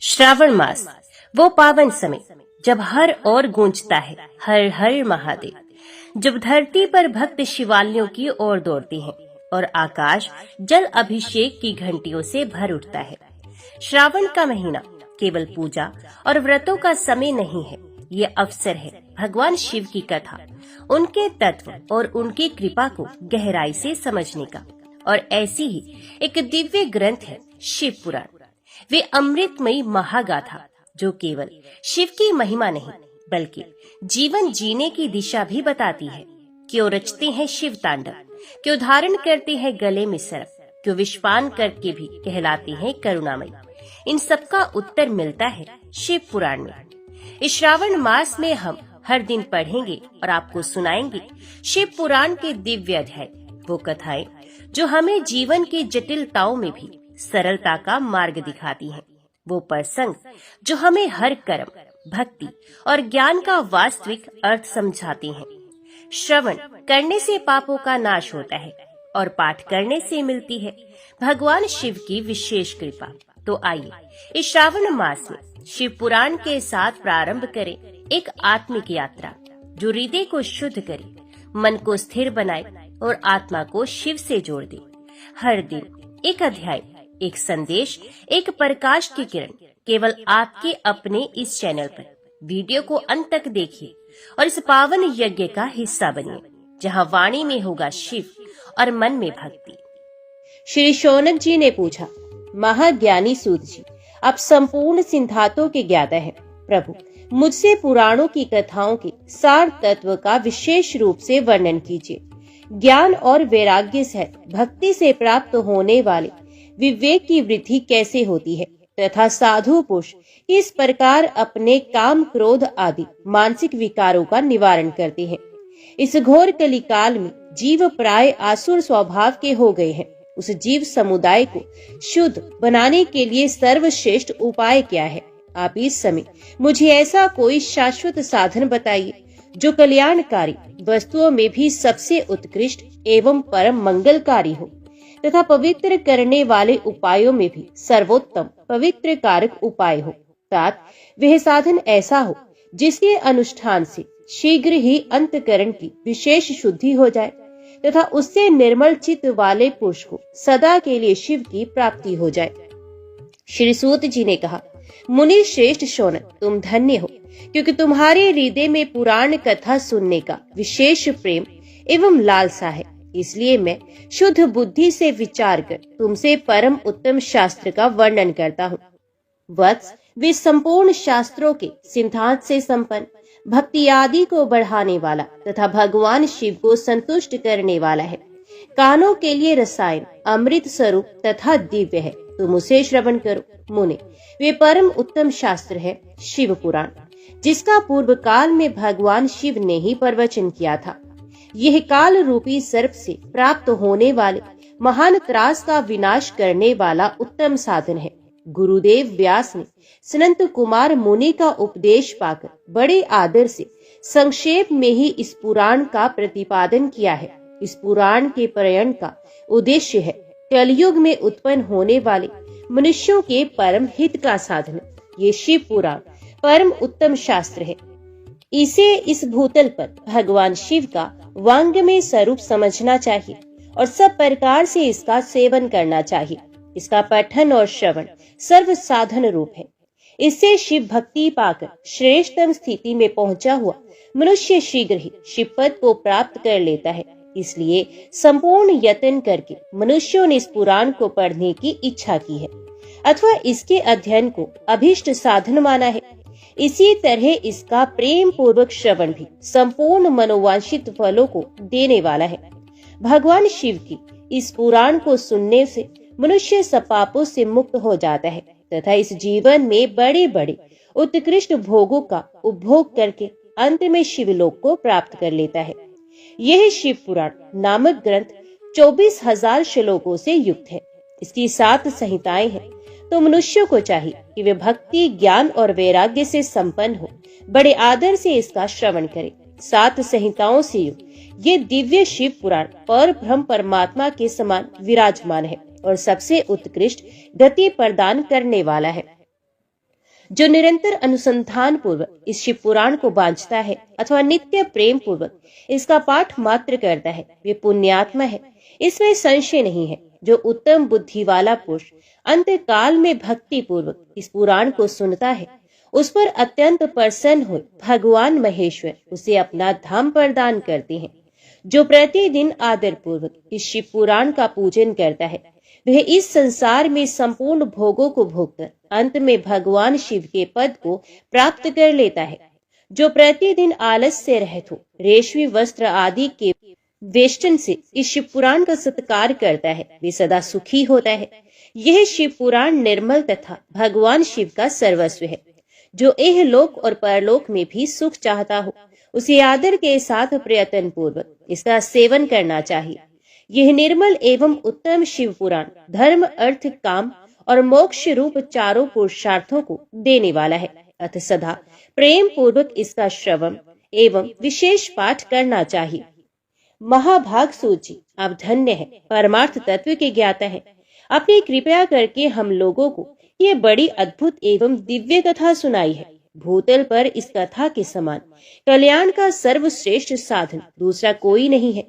श्रावण मास वो पावन समय जब हर ओर गूंजता है हर हर महादेव, जब धरती पर भक्त शिवालयों की ओर दौड़ते हैं और आकाश जल अभिषेक की घंटियों से भर उठता है। श्रावण का महीना केवल पूजा और व्रतों का समय नहीं है, ये अवसर है भगवान शिव की कथा, उनके तत्व और उनकी कृपा को गहराई से समझने का। और ऐसी ही एक दिव्य ग्रंथ है शिव पुराण। वे अमृतमयी महागाथा जो केवल शिव की महिमा नहीं बल्कि जीवन जीने की दिशा भी बताती है। क्यों रचते हैं शिव तांडव, क्यों धारण करते हैं गले में सर्प, क्यों विषपान करके भी कहलाते हैं करुणामयी, इन सबका उत्तर मिलता है शिव पुराण में। इस श्रावण मास में हम हर दिन पढ़ेंगे और आपको सुनाएंगे शिव पुराण के दिव्य अध्याय, वो कथाएं जो हमें जीवन की जटिलताओं में भी सरलता का मार्ग दिखाती हैं, वो प्रसंग जो हमें हर कर्म, भक्ति और ज्ञान का वास्तविक अर्थ समझाते हैं। श्रवण करने से पापों का नाश होता है और पाठ करने से मिलती है भगवान शिव की विशेष कृपा। तो आइए इस श्रावण मास में शिव पुराण के साथ प्रारंभ करें एक आत्मिक यात्रा जो हृदय को शुद्ध करे, मन को स्थिर बनाए और आत्मा को शिव से जोड़ दे। हर दिन एक अध्याय, एक संदेश, एक प्रकाश की किरण, केवल आपके अपने इस चैनल पर। वीडियो को अंत तक देखिए और इस पावन यज्ञ का हिस्सा बनिए जहां वाणी में होगा शिव और मन में भक्ति। श्री शौनक जी ने पूछा, महाज्ञानी सूत जी, आप संपूर्ण सिद्धांतों के ज्ञाता हैं। प्रभु, मुझसे पुराणों की कथाओं के सार तत्व का विशेष रूप से वर्णन कीजिए। ज्ञान और वैराग्य सहित भक्ति से प्राप्त होने वाले विवेक की वृद्धि कैसे होती है तथा साधु पुरुष किस प्रकार अपने काम, क्रोध आदि मानसिक विकारों का निवारण करते हैं। इस घोर कलिकाल में जीव प्राय आसुर स्वभाव के हो गए हैं। उस जीव समुदाय को शुद्ध बनाने के लिए सर्वश्रेष्ठ उपाय क्या है? आप इस समय मुझे ऐसा कोई शाश्वत साधन बताइए जो कल्याणकारी वस्तुओं में भी सबसे उत्कृष्ट एवं परम मंगलकारी हो तथा पवित्र करने वाले उपायों में भी सर्वोत्तम पवित्र कारक उपाय हो। तात वह साधन ऐसा हो जिसके अनुष्ठान से शीघ्र ही अंतकरण की विशेष शुद्धि हो जाए तथा उससे निर्मल चित्त वाले पुरुष को सदा के लिए शिव की प्राप्ति हो जाए। श्री सूत जी ने कहा, मुनि श्रेष्ठ शौनक, तुम धन्य हो क्योंकि तुम्हारे हृदय में पुराण कथा सुनने का विशेष प्रेम एवं लालसा है। इसलिए मैं शुद्ध बुद्धि से विचार कर तुमसे परम उत्तम शास्त्र का वर्णन करता हूँ। वत्स, वे संपूर्ण शास्त्रों के सिद्धांत से संपन्न, भक्ति आदि को बढ़ाने वाला तथा भगवान शिव को संतुष्ट करने वाला है। कानों के लिए रसायन, अमृत स्वरूप तथा दिव्य है, तुम उसे श्रवण करो। मुने, वे परम उत्तम शास्त्र है शिव पुराण, जिसका पूर्व काल में भगवान शिव ने ही प्रवचन किया था। यह काल रूपी सर्प से प्राप्त होने वाले महान त्रास का विनाश करने वाला उत्तम साधन है। गुरुदेव व्यास ने सनंत कुमार मुनि का उपदेश पाकर बड़े आदर से संक्षेप में ही इस पुराण का प्रतिपादन किया है। इस पुराण के प्रयण का उद्देश्य है कलयुग में उत्पन्न होने वाले मनुष्यों के परम हित का साधन। ये शिव पुराण परम उत्तम शास्त्र है। इसे इस भूतल पर भगवान शिव का वांग्मय स्वरूप समझना चाहिए और सब प्रकार से इसका सेवन करना चाहिए। इसका पठन और श्रवण सर्व साधन रूप है। इससे शिव भक्ति पाकर श्रेष्ठतम स्थिति में पहुंचा हुआ मनुष्य शीघ्र ही शिव पद को प्राप्त कर लेता है। इसलिए संपूर्ण यत्न करके मनुष्यों ने इस पुराण को पढ़ने की इच्छा की है अथवा इसके अध्ययन को अभीष्ट साधन माना है। इसी तरह इसका प्रेम पूर्वक श्रवण भी संपूर्ण मनोवांछित फलों को देने वाला है। भगवान शिव की इस पुराण को सुनने से मनुष्य सब पापों से मुक्त हो जाता है तथा इस जीवन में बड़े बड़े उत्कृष्ट भोगों का उपभोग करके अंत में शिवलोक को प्राप्त कर लेता है। यह शिव पुराण नामक ग्रंथ 24,000 श्लोकों से युक्त है। इसकी 7 संहिताएं हैं, तो मनुष्यों को चाहिए कि वे भक्ति, ज्ञान और वैराग्य से संपन्न हो बड़े आदर से इसका श्रवण करें। 7 संहिताओं से युक्त ये दिव्य शिव पुराण पर ब्रह्म परमात्मा के समान विराजमान है और सबसे उत्कृष्ट गति प्रदान करने वाला है। जो निरंतर अनुसंधान पूर्वक इस शिव पुराण को बांचता है अथवा नित्य प्रेम पूर्वक इसका पाठ मात्र करता है, वे पुण्यात्मा है, इसमें संशय नहीं है। जो उत्तम बुद्धि वाला पुरुष अंत काल में भक्ति पूर्वक इस पुराण को सुनता है, उस पर अत्यंत प्रसन्न हो भगवान महेश्वर उसे अपना धाम प्रदान करते हैं। जो प्रतिदिन आदर पूर्वक इस शिव पुराण का पूजन करता है, वह इस संसार में संपूर्ण भोगों को भोगकर अंत में भगवान शिव के पद को प्राप्त कर लेता है। जो प्रतिदिन आलस से रहित हो रेशमी वस्त्र आदि के वेष्टन से इस शिव पुराण का सत्कार करता है, वे सदा सुखी होता है। यह शिव पुराण निर्मल तथा भगवान शिव का सर्वस्व है। जो एह लोक और परलोक में भी सुख चाहता हो, उसे आदर के साथ प्रयत्न पूर्वक इसका सेवन करना चाहिए। यह निर्मल एवं उत्तम शिव पुराण धर्म, अर्थ, काम और मोक्ष रूप चारों पुरुषार्थों को देने वाला है। अतः सदा प्रेम पूर्वक इसका श्रवण एवं विशेष पाठ करना चाहिए। महाभाग सूत जी, आप धन्य हैं, परमार्थ तत्व के ज्ञाता हैं। आपने कृपया करके हम लोगों को ये बड़ी अद्भुत एवं दिव्य कथा सुनाई है। भूतल पर इस कथा के समान कल्याण का सर्वश्रेष्ठ साधन दूसरा कोई नहीं है।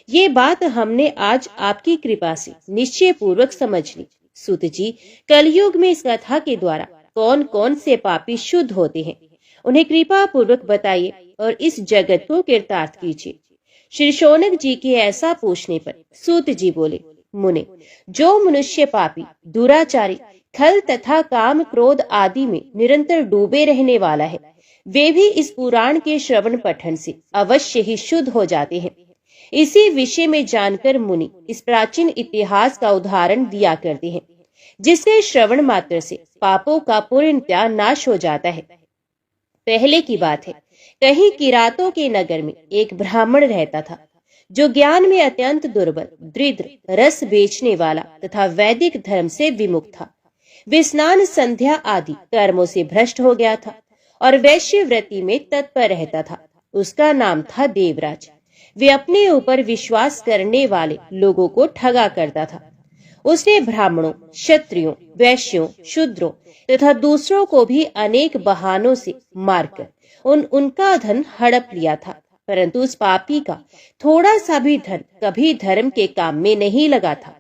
ये बात हमने आज आपकी कृपा से निश्चय पूर्वक समझ ली। सूत जी, कलयुग में इस कथा के द्वारा कौन कौन से पापी शुद्ध होते हैं, उन्हें कृपा पूर्वक बताइए और इस जगत को कृतार्थ कीजिए। श्री शौनक जी के ऐसा पूछने पर सूत जी बोले, मुने, जो मनुष्य पापी, दुराचारी, खल तथा काम क्रोध आदि में निरंतर डूबे रहने वाला है, वे भी इस पुराण के श्रवण पठन से अवश्य ही शुद्ध हो जाते हैं। इसी विषय में जानकर मुनि इस प्राचीन इतिहास का उदाहरण दिया करते हैं, जिसके श्रवण मात्र से पापों का पूर्णतया नाश हो जाता है। पहले की बात है, कहीं किरातों के नगर में एक ब्राह्मण रहता था, जो ज्ञान में अत्यंत दुर्बल, दरिद्र, रस बेचने वाला तथा वैदिक धर्म से विमुख था। वे स्नान, संध्या आदि कर्मों से भ्रष्ट हो गया था और वैश्य वृत्ति में तत्पर रहता था। उसका नाम था देवराज। वे अपने ऊपर विश्वास करने वाले लोगों को ठगा करता था। उसने ब्राह्मणों, क्षत्रियों, वैश्यों, शूद्रों तथा दूसरों को भी अनेक बहानों से मारकर उनका धन हड़प लिया था, परंतु उस पापी का थोड़ा सा भी धन कभी धर्म के काम में नहीं लगा था।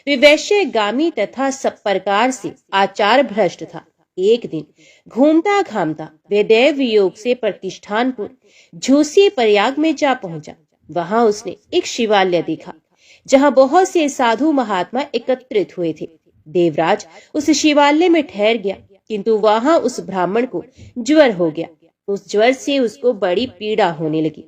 वे वैश्यगामी तथा सब प्रकार से आचार भ्रष्ट था। एक दिन घूमता घामता वे देव योग से प्रतिष्ठानपुर झूसी प्रयाग में जा पहुंचा। वहां उसने एक शिवालय देखा, जहां बहुत से साधु महात्मा एकत्रित हुए थे। देवराज उस शिवालय में ठहर गया, किंतु वहां उस ब्राह्मण को ज्वर हो गया। उस ज्वर से उसको बड़ी पीड़ा होने लगी।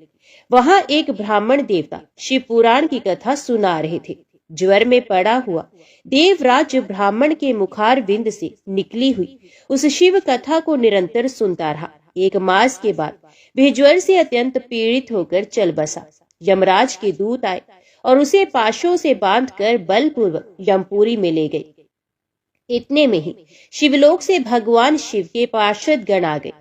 वहां एक ब्राह्मण देवता शिव पुराण की कथा सुना रहे थे। ज्वर में पड़ा हुआ देवराज ब्राह्मण के मुखार विंद से निकली हुई उस शिव कथा को निरंतर सुनता रहा। एक मास के बाद वह ज्वर से अत्यंत पीड़ित होकर चल बसा। यमराज के दूत आए और उसे पाशों से बांधकर बलपूर्वक यमपुरी में ले गए। इतने में ही शिवलोक से भगवान शिव के पार्षद गण आ गए।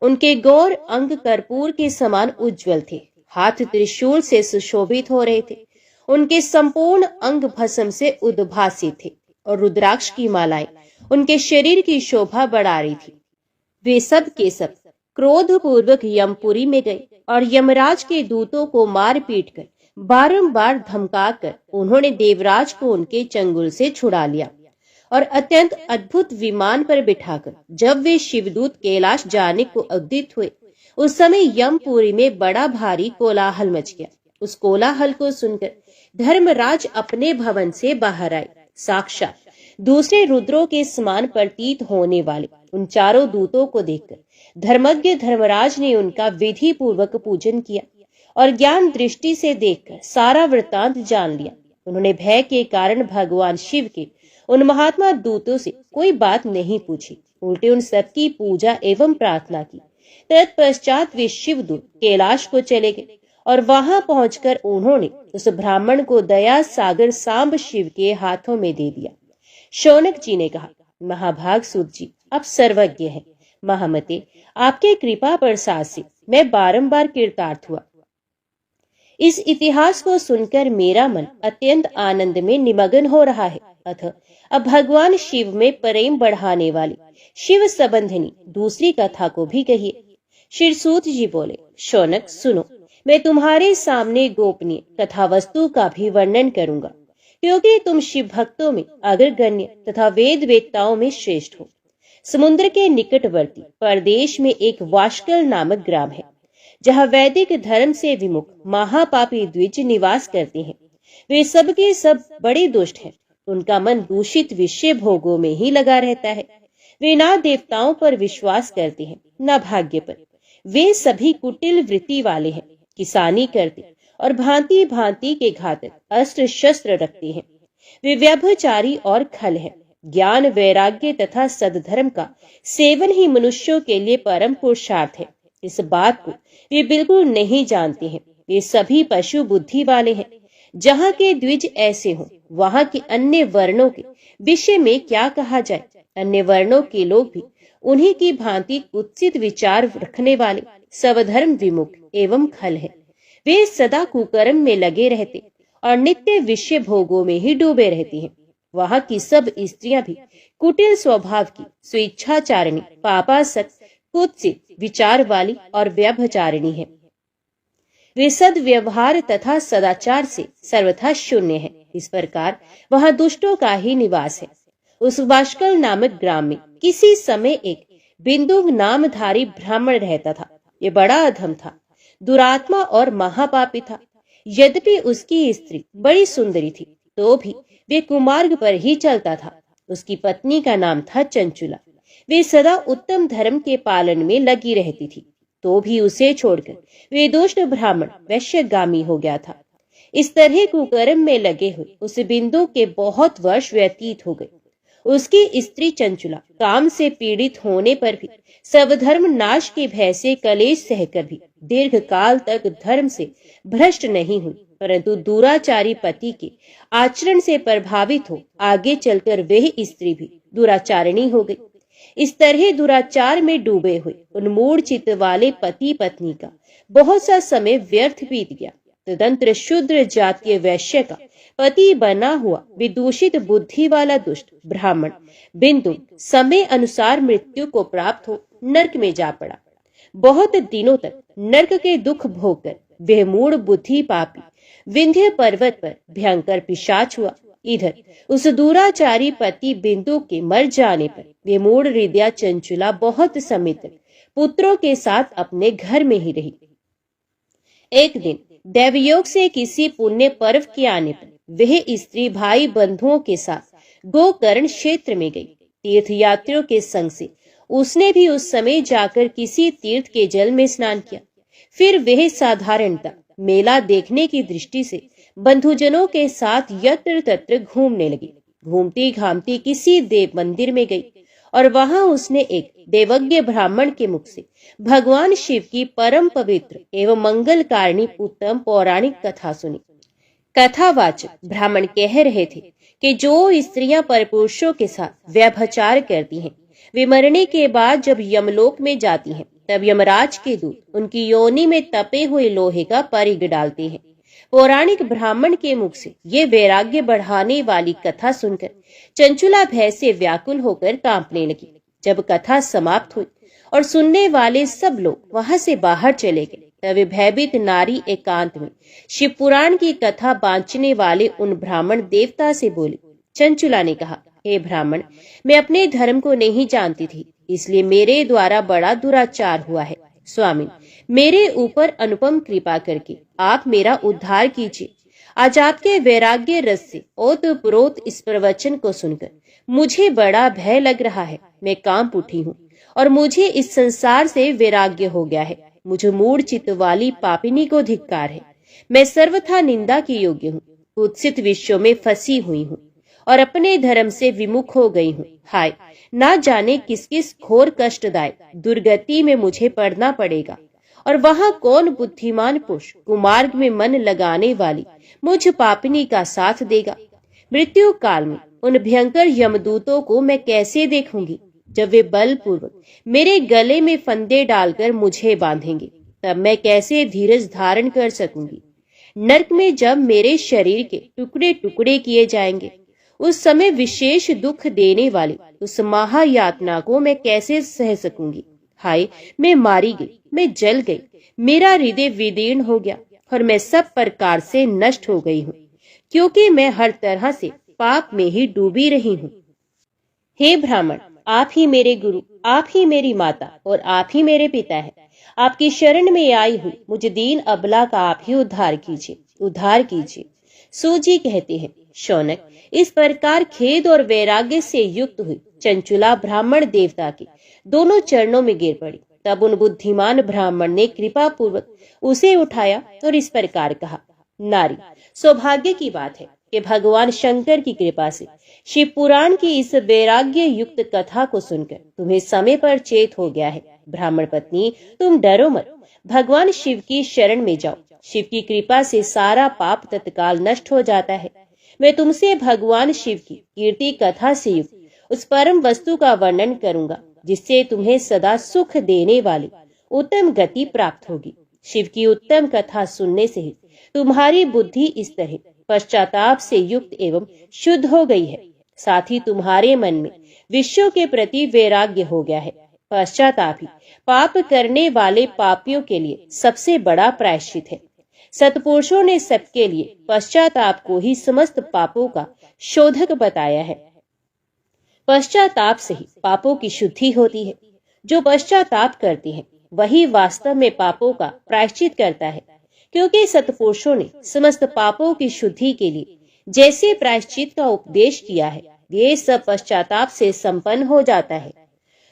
उनके गौर अंग कर्पूर के समान उज्जवल थे, हाथ त्रिशूल से सुशोभित हो रहे थे। उनके संपूर्ण अंग भस्म से उद्भासित थे और रुद्राक्ष की मालाएं उनके शरीर की शोभा बढ़ा रही थी। वे सब के सब क्रोध पूर्वक यमपुरी में गए और यमराज के दूतों को मार पीट कर बारंबार धमकाकर उन्होंने देवराज को उनके चंगुल से छुड़ा लिया और अत्यंत अद्भुत विमान पर बिठाकर जब वे शिवदूत कैलाश जाने को उद्यत हुए, उस समय यमपुरी में बड़ा भारी कोलाहल मच गया। उस कोलाहल को सुनकर धर्मराज अपने भवन से बाहर आए। साक्षात दूसरे रुद्रों के समान प्रतीत होने वाले उन चारों दूतों को देखकर धर्मज्ञ धर्मराज ने उनका विधि पूर्वक पूजन किया और ज्ञान दृष्टि से देखकर सारा वृत्तांत जान लिया। उन्होंने भय के कारण भगवान शिव के उन महात्मा दूतों से कोई बात नहीं पूछी, उल्टे उन सबकी पूजा एवं प्रार्थना की। तत्पश्चात वे शिवदूत कैलाश को चले गए और वहां पहुंचकर उन्होंने उस ब्राह्मण को दया सागर सांब शिव के हाथों में दे दिया। शौनक जी ने कहा, महाभाग सूत जी, आप सर्वज्ञ हैं। महामते, आपके कृपा प्रसाद से मैं बारंबार कृतार्थ हुआ। इस इतिहास को सुनकर मेरा मन अत्यंत आनंद में निमग्न हो रहा है। अतः अब भगवान शिव में प्रेम बढ़ाने वाली शिव संबंधिनी दूसरी कथा को भी कहिए। श्री सूत जी बोले, शौनक सुनो, मैं तुम्हारे सामने गोपनीय कथा वस्तु का भी वर्णन करूंगा, क्योंकि तुम शिव भक्तों में अग्रगण्य तथा वेद वेत्ताओं में श्रेष्ठ हो। समुद्र के निकटवर्ती प्रदेश में एक वाशकल नामक ग्राम है, जहाँ वैदिक धर्म से विमुख महापापी द्विज निवास करते हैं। वे सब के सब बड़े दुष्ट हैं। उनका मन दूषित विषय भोगों में ही लगा रहता है। वे ना देवताओं पर विश्वास करते हैं, न भाग्य पर। वे सभी कुटिल वृत्ति वाले हैं, किसानी करते और भांति भांति के घातक अस्त्र शस्त्र रखते हैं। वे व्यभिचारी और खल हैं। ज्ञान, वैराग्य तथा सद्धर्म का सेवन ही मनुष्यों के लिए परम पुरुषार्थ है। इस बात को वे बिल्कुल नहीं जानते हैं। वे सभी पशु बुद्धि वाले हैं। जहाँ के द्विज ऐसे हों, वहाँ के अन्य वर्णों के विषय में क्या कहा जाए। अन्य वर्णों के लोग भी उन्हीं की भांति कुत्सित विचार रखने वाले, स्वधर्म विमुख एवं खल है। वे सदा कुकर्म में लगे रहते और नित्य विषय भोगों में ही डूबे रहती हैं। वहाँ की सब स्त्रियां भी कुटिल स्वभाव की, स्वेच्छाचारिणी, पापासक्त, कुत्सित विचार वाली और व्यभिचारिणी है। वे सद्व्यवहार तथा सदाचार से सर्वथा शून्य है। इस प्रकार वहाँ दुष्टों का ही निवास है। उस वाशकल नामक ग्राम में किसी समय एक बिंदु नामधारी ब्राह्मण रहता था। ये बड़ा अधम था, दुरात्मा और महापापी था। यद्यपि उसकी स्त्री बड़ी सुंदरी थी, तो भी वे कुमार्ग पर ही चलता था। उसकी पत्नी का नाम था चंचुला। वे सदा उत्तम धर्म के पालन में लगी रहती थी, तो भी उसे छोड़कर वे दुष्ट ब्राह्मण वैश्यगामी हो गया था। इस तरह कुकर्म में लगे हुए उस बिंदु के बहुत वर्ष व्यतीत हो गए। उसकी स्त्री चंचुला काम से पीड़ित होने पर भी स्वधर्म नाश के भय से कलेश सहकर भी दीर्घ काल तक धर्म से भ्रष्ट नहीं हुई, परंतु दुराचारी पति के आचरण से प्रभावित हो आगे चलकर वह स्त्री भी दुराचारिणी हो गई। इस तरह दुराचार में डूबे हुए उन्मूढ़ चित्त वाले पति पत्नी का बहुत सा समय व्यर्थ बीत गया। तदंतर शूद्र जातीय वैश्य का पति बना हुआ विदूषित बुद्धि वाला दुष्ट ब्राह्मण बिंदु समय अनुसार मृत्यु को प्राप्त हो नरक में जा पड़ा। बहुत दिनों तक नरक के दुख भोगकर वह मूढ़ बुद्धि पापी विंध्य पर्वत पर भयंकर पिशाच हुआ। इधर उस दुराचारी पति बिंदु के मर जाने पर वे मूढ़ हृदया चंचुला बहुत समय तक पुत्रों के साथ अपने घर में ही रही। एक दिन दैवयोग से किसी पुण्य पर्व के आने पर वह स्त्री भाई बंधुओं के साथ गोकर्ण क्षेत्र में गई। तीर्थ यात्रियों के संग से उसने भी उस समय जाकर किसी तीर्थ के जल में स्नान किया। फिर वह साधारणतः मेला देखने की दृष्टि से बंधुजनों के साथ यत्र तत्र घूमने लगी। घूमती घामती किसी देव मंदिर में गई और वहां उसने एक देवज्ञ ब्राह्मण के मुख से भगवान शिव की परम पवित्र एवं मंगलकारिणी उत्तम पौराणिक कथा सुनी। कथावाचक ब्राह्मण कह रहे थे कि जो स्त्रियां परपुरुषों के साथ व्यभिचार करती हैं, वे मरने के बाद जब यमलोक में जाती हैं, तब यमराज के दूत उनकी योनि में तपे हुए लोहे का परिग डालते हैं। पौराणिक ब्राह्मण के मुख से ये वैराग्य बढ़ाने वाली कथा सुनकर चंचुला भय से व्याकुल होकर कांपने लगी। जब कथा समाप्त हुई और सुनने वाले सब लोग वहां से बाहर चले गए, तब भयभीत नारी एकांत में शिव पुराण की कथा बांचने वाले उन ब्राह्मण देवता से बोली। चंचुला ने कहा, हे ब्राह्मण, मैं अपने धर्म को नहीं जानती थी, इसलिए मेरे द्वारा बड़ा दुराचार हुआ है। स्वामी, मेरे ऊपर अनुपम कृपा करके आप मेरा उद्धार कीजिए। आज आपके वैराग्य रस से ओतप्रोत इस प्रवचन को सुनकर मुझे बड़ा भय लग रहा है। मैं कांप उठी हूँ और मुझे इस संसार से वैराग्य हो गया है। मुझे मूढ़ चित्त वाली पापिनी को धिक्कार है। मैं सर्वथा निंदा के योग्य हूँ, कुत्सित विषयों में फंसी हुई हूँ और अपने धर्म से विमुख हो गई हूँ। हाय, ना जाने किस किस घोर कष्टदायक दुर्गति में मुझे पड़ना पड़ेगा और वहां कौन बुद्धिमान पुरुष कुमार्ग में मन लगाने वाली मुझ पापिनी का साथ देगा। मृत्यु काल में उन भयंकर यमदूतों को मैं कैसे देखूंगी। जब वे बलपूर्वक मेरे गले में फंदे डालकर मुझे बांधेंगे, तब मैं कैसे धीरज धारण कर सकूंगी। नरक में जब मेरे शरीर के टुकड़े टुकड़े किए जाएंगे, उस समय विशेष दुख देने वाली उस महायातना को मैं कैसे सह सकूंगी। हाय, मैं मारी गई, मैं जल गई, मेरा हृदय विदीर्ण हो गया और मैं सब प्रकार से नष्ट हो गई हूँ, क्योंकि मैं हर तरह से पाप में ही डूबी रही हूँ। हे ब्राह्मण, आप ही मेरे गुरु, आप ही मेरी माता और आप ही मेरे पिता है। आपकी शरण में आई हुई मुझ दीन अबला का आप ही उद्धार कीजिए, उद्धार कीजिए। सूजी कहते हैं, शौनक, इस प्रकार खेद और वैराग्य से युक्त हुई चंचुला ब्राह्मण देवता के दोनों चरणों में गिर पड़ी। तब उन बुद्धिमान ब्राह्मण ने कृपा पूर्वक उसे उठाया और इस प्रकार कहा, नारी, सौभाग्य की बात है कि भगवान शंकर की कृपा से शिव पुराण की इस वैराग्य युक्त कथा को सुनकर तुम्हें समय पर चेत हो गया है। ब्राह्मण पत्नी, तुम डरो मत, भगवान शिव की शरण में जाओ। शिव की कृपा से सारा पाप तत्काल नष्ट हो जाता है। मैं तुमसे भगवान शिव की कीर्ति कथा से युक्त उस परम वस्तु का वर्णन करूंगा, जिससे तुम्हें सदा सुख देने वाली उत्तम गति प्राप्त होगी। शिव की उत्तम कथा सुनने से ही तुम्हारी बुद्धि इस तरह पश्चाताप से युक्त एवं शुद्ध हो गई है। साथ ही तुम्हारे मन में विश्व के प्रति वैराग्य हो गया है। पश्चाताप ही पाप करने वाले पापियों के लिए सबसे बड़ा प्रायश्चित है। सत्पुरुषों ने सबके लिए पश्चाताप को ही समस्त पापों का शोधक बताया है। पश्चाताप से ही पापों की शुद्धि होती है। जो पश्चाताप करते हैं वही वास्तव में पापों का प्रायश्चित करता है, क्योंकि सत्पुरुषों ने समस्त पापों की शुद्धि के लिए जैसे प्रायश्चित का उपदेश किया है, ये सब पश्चाताप से संपन्न हो जाता है।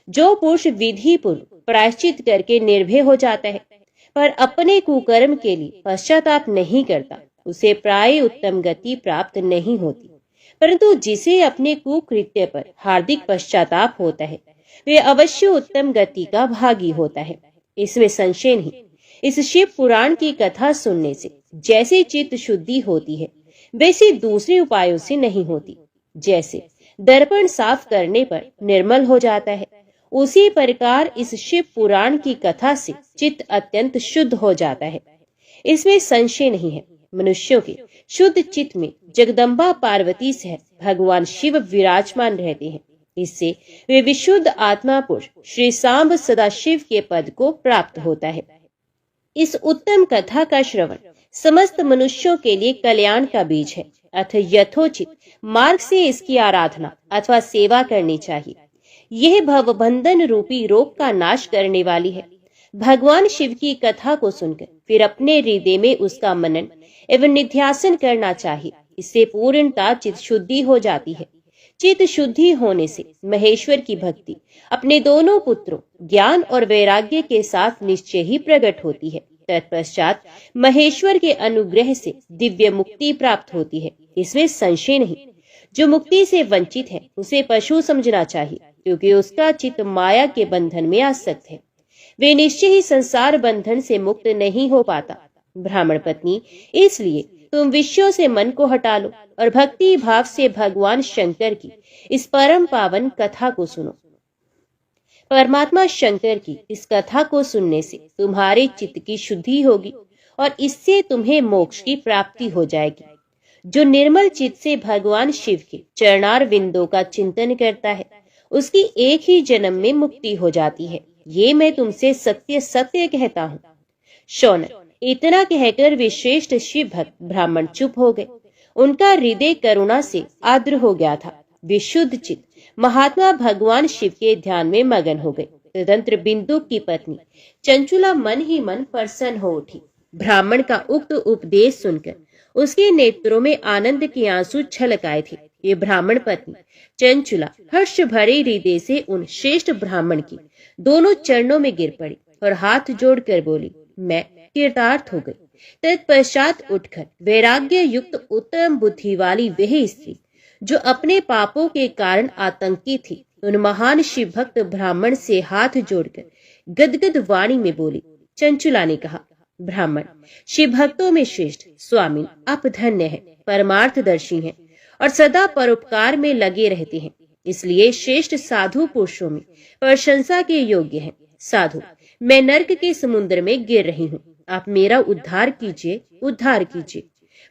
जो पुरुष विधि पूर्व प्रायश्चित करके निर्भय हो जाता है पर अपने कुकर्म के लिए पश्चाताप नहीं करता, उसे प्राय उत्तम गति प्राप्त नहीं होती। परंतु जिसे अपने कुकृत्य पर हार्दिक पश्चाताप होता है, वे अवश्य उत्तम गति का भागी होता है। इसमें संशय नहीं। इस शिव पुराण की कथा सुनने से जैसे चित्त शुद्धि होती है, वैसे दूसरे उपायों से नहीं होती। जैसे दर्पण साफ करने पर निर्मल हो जाता है, उसी प्रकार इस शिव पुराण की कथा से चित्त अत्यंत शुद्ध हो जाता है। इसमें संशय नहीं है। मनुष्यों के शुद्ध चित्त में जगदम्बा पार्वती सह भगवान शिव विराजमान रहते हैं। इससे वे विशुद्ध आत्मा पुरुष श्री सांब सदाशिव के पद को प्राप्त होता है। इस उत्तम कथा का श्रवण समस्त मनुष्यों के लिए कल्याण का बीज है। अथ यथोचित मार्ग से इसकी आराधना अथवा सेवा करनी चाहिए। यह भवबंधन रूपी रोग का नाश करने वाली है। भगवान शिव की कथा को सुनकर फिर अपने हृदय में उसका मनन एवं निध्यासन करना चाहिए। इससे पूर्णता चित्त शुद्धि हो जाती है। चित्त शुद्धि होने से महेश्वर की भक्ति अपने दोनों पुत्रों ज्ञान और वैराग्य के साथ निश्चय ही प्रकट होती है। तत्पश्चात महेश्वर के अनुग्रह से दिव्य मुक्ति प्राप्त होती है। इसमें संशय नहीं। जो मुक्ति से वंचित है उसे पशु समझना चाहिए, क्योंकि उसका चित्त माया के बंधन में आसक्त है। वे निश्चय ही संसार बंधन से मुक्त नहीं हो पाता। ब्राह्मण पत्नी, इसलिए तुम विषयों से मन को हटा लो और भक्ति भाव से भगवान शंकर की इस परम पावन कथा को सुनो। परमात्मा शंकर की इस कथा को सुनने से तुम्हारे चित्त की शुद्धि होगी और इससे तुम्हें मोक्ष की प्राप्ति हो जाएगी। जो निर्मल चित्त से भगवान शिव के चरणार विंदों का चिंतन करता है, उसकी एक ही जन्म में मुक्ति हो जाती है। ये मैं तुमसे सत्य सत्य कहता हूँ। शौनक, इतना कहकर वे श्रेष्ठ शिव भक्त ब्राह्मण चुप हो गए। उनका हृदय करुणा से आर्द्र हो गया था। विशुद्ध चित्त महात्मा भगवान शिव के ध्यान में मगन हो गए। तदंतर बिंदु की पत्नी चंचुला मन ही मन प्रसन्न हो उठी। ब्राह्मण का उक्त उपदेश सुनकर उसके नेत्रों में आनंद के आंसू छलक आए थे। ये ब्राह्मण पत्नी चंचुला हर्ष भरे हृदय से उन श्रेष्ठ ब्राह्मण की दोनों चरणों में गिर पड़ी और हाथ जोड़कर बोली, मैं कृतार्थ हो गई। तत्पश्चात उठकर वैराग्य युक्त उत्तम बुद्धि वाली वह स्त्री जो अपने पापों के कारण आतंकी थी, उन महान शिव भक्त ब्राह्मण से हाथ जोड़कर गदगद वाणी में बोली। चंचुला ने कहा, ब्राह्मण, शिव भक्तों में श्रेष्ठ स्वामी आप धन्य हैं, परमार्थदर्शी हैं और सदा परोपकार में लगे रहते हैं, इसलिए श्रेष्ठ साधु पुरुषों में प्रशंसा के योग्य हैं। साधु, मैं नरक के समुद्र में गिर रही हूँ। आप मेरा उद्धार कीजिए, उद्धार कीजिए।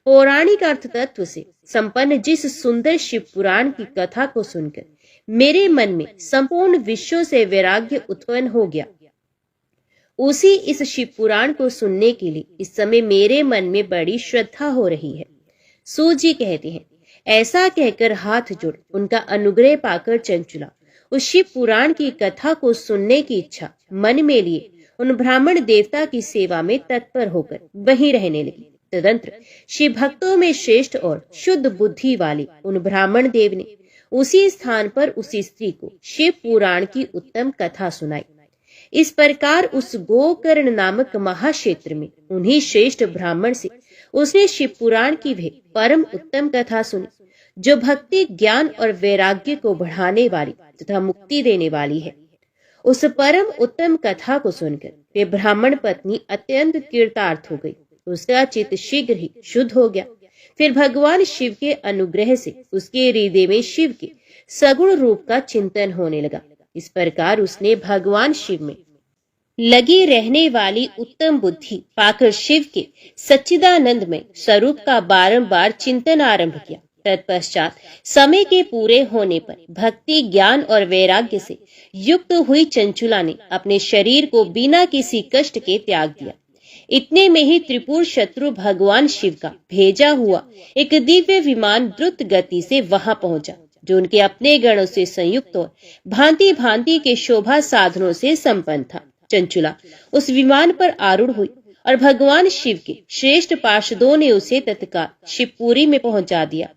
पौराणिक अर्थ तत्व से संपन्न जिस सुंदर शिव पुराण की कथा को सुनकर मेरे मन में संपूर्ण विश्व से वैराग्य उत्पन्न हो गया। उसी इस शिव पुराण को सुनने के लिए इस समय मेरे मन में बड़ी श्रद्धा हो रही है। सूत जी कहते हैं, ऐसा कहकर हाथ जोड़ उनका अनुग्रह पाकर चंचुला उस शिव पुराण की कथा को सुनने की इच्छा मन में लिए उन ब्राह्मण देवता की सेवा में तत्पर होकर वहीं रहने लगी। तदंतर शिव भक्तों में श्रेष्ठ और शुद्ध बुद्धि वाले उन ब्राह्मण देव ने उसी स्थान पर उसी स्त्री को शिव पुराण की उत्तम कथा सुनाई। इस प्रकार उस गोकर्ण नामक महाक्षेत्र में उन्हीं श्रेष्ठ ब्राह्मण से उसने शिव पुराण की वह परम उत्तम कथा सुनी, जो भक्ति, ज्ञान और वैराग्य को बढ़ाने वाली तथा मुक्ति देने वाली है। उस परम उत्तम कथा को सुनकर वे ब्राह्मण पत्नी अत्यंत कृतार्थ हो गई। उसका चित्त शीघ्र ही शुद्ध हो गया। फिर भगवान शिव के अनुग्रह से उसके हृदय में शिव के सगुण रूप का चिंतन होने लगा। इस प्रकार उसने भगवान शिव में लगी रहने वाली उत्तम बुद्धि पाकर शिव के सच्चिदानंदमय स्वरूप का बारंबार चिंतन आरंभ किया। तत्पश्चात समय के पूरे होने पर भक्ति, ज्ञान और वैराग्य से युक्त हुई चंचुला ने अपने शरीर को बिना किसी कष्ट के त्याग दिया। इतने में ही त्रिपुर शत्रु भगवान शिव का भेजा हुआ एक दिव्य विमान द्रुत गति से वहां पहुंचा, जो उनके अपने गणों से संयुक्त और भांति भांति के शोभा साधनों से संपन्न था। चंचुला उस विमान पर आरूढ़ हुई और भगवान शिव के श्रेष्ठ पार्षदों ने उसे तत्काल शिवपुरी में पहुंचा दिया।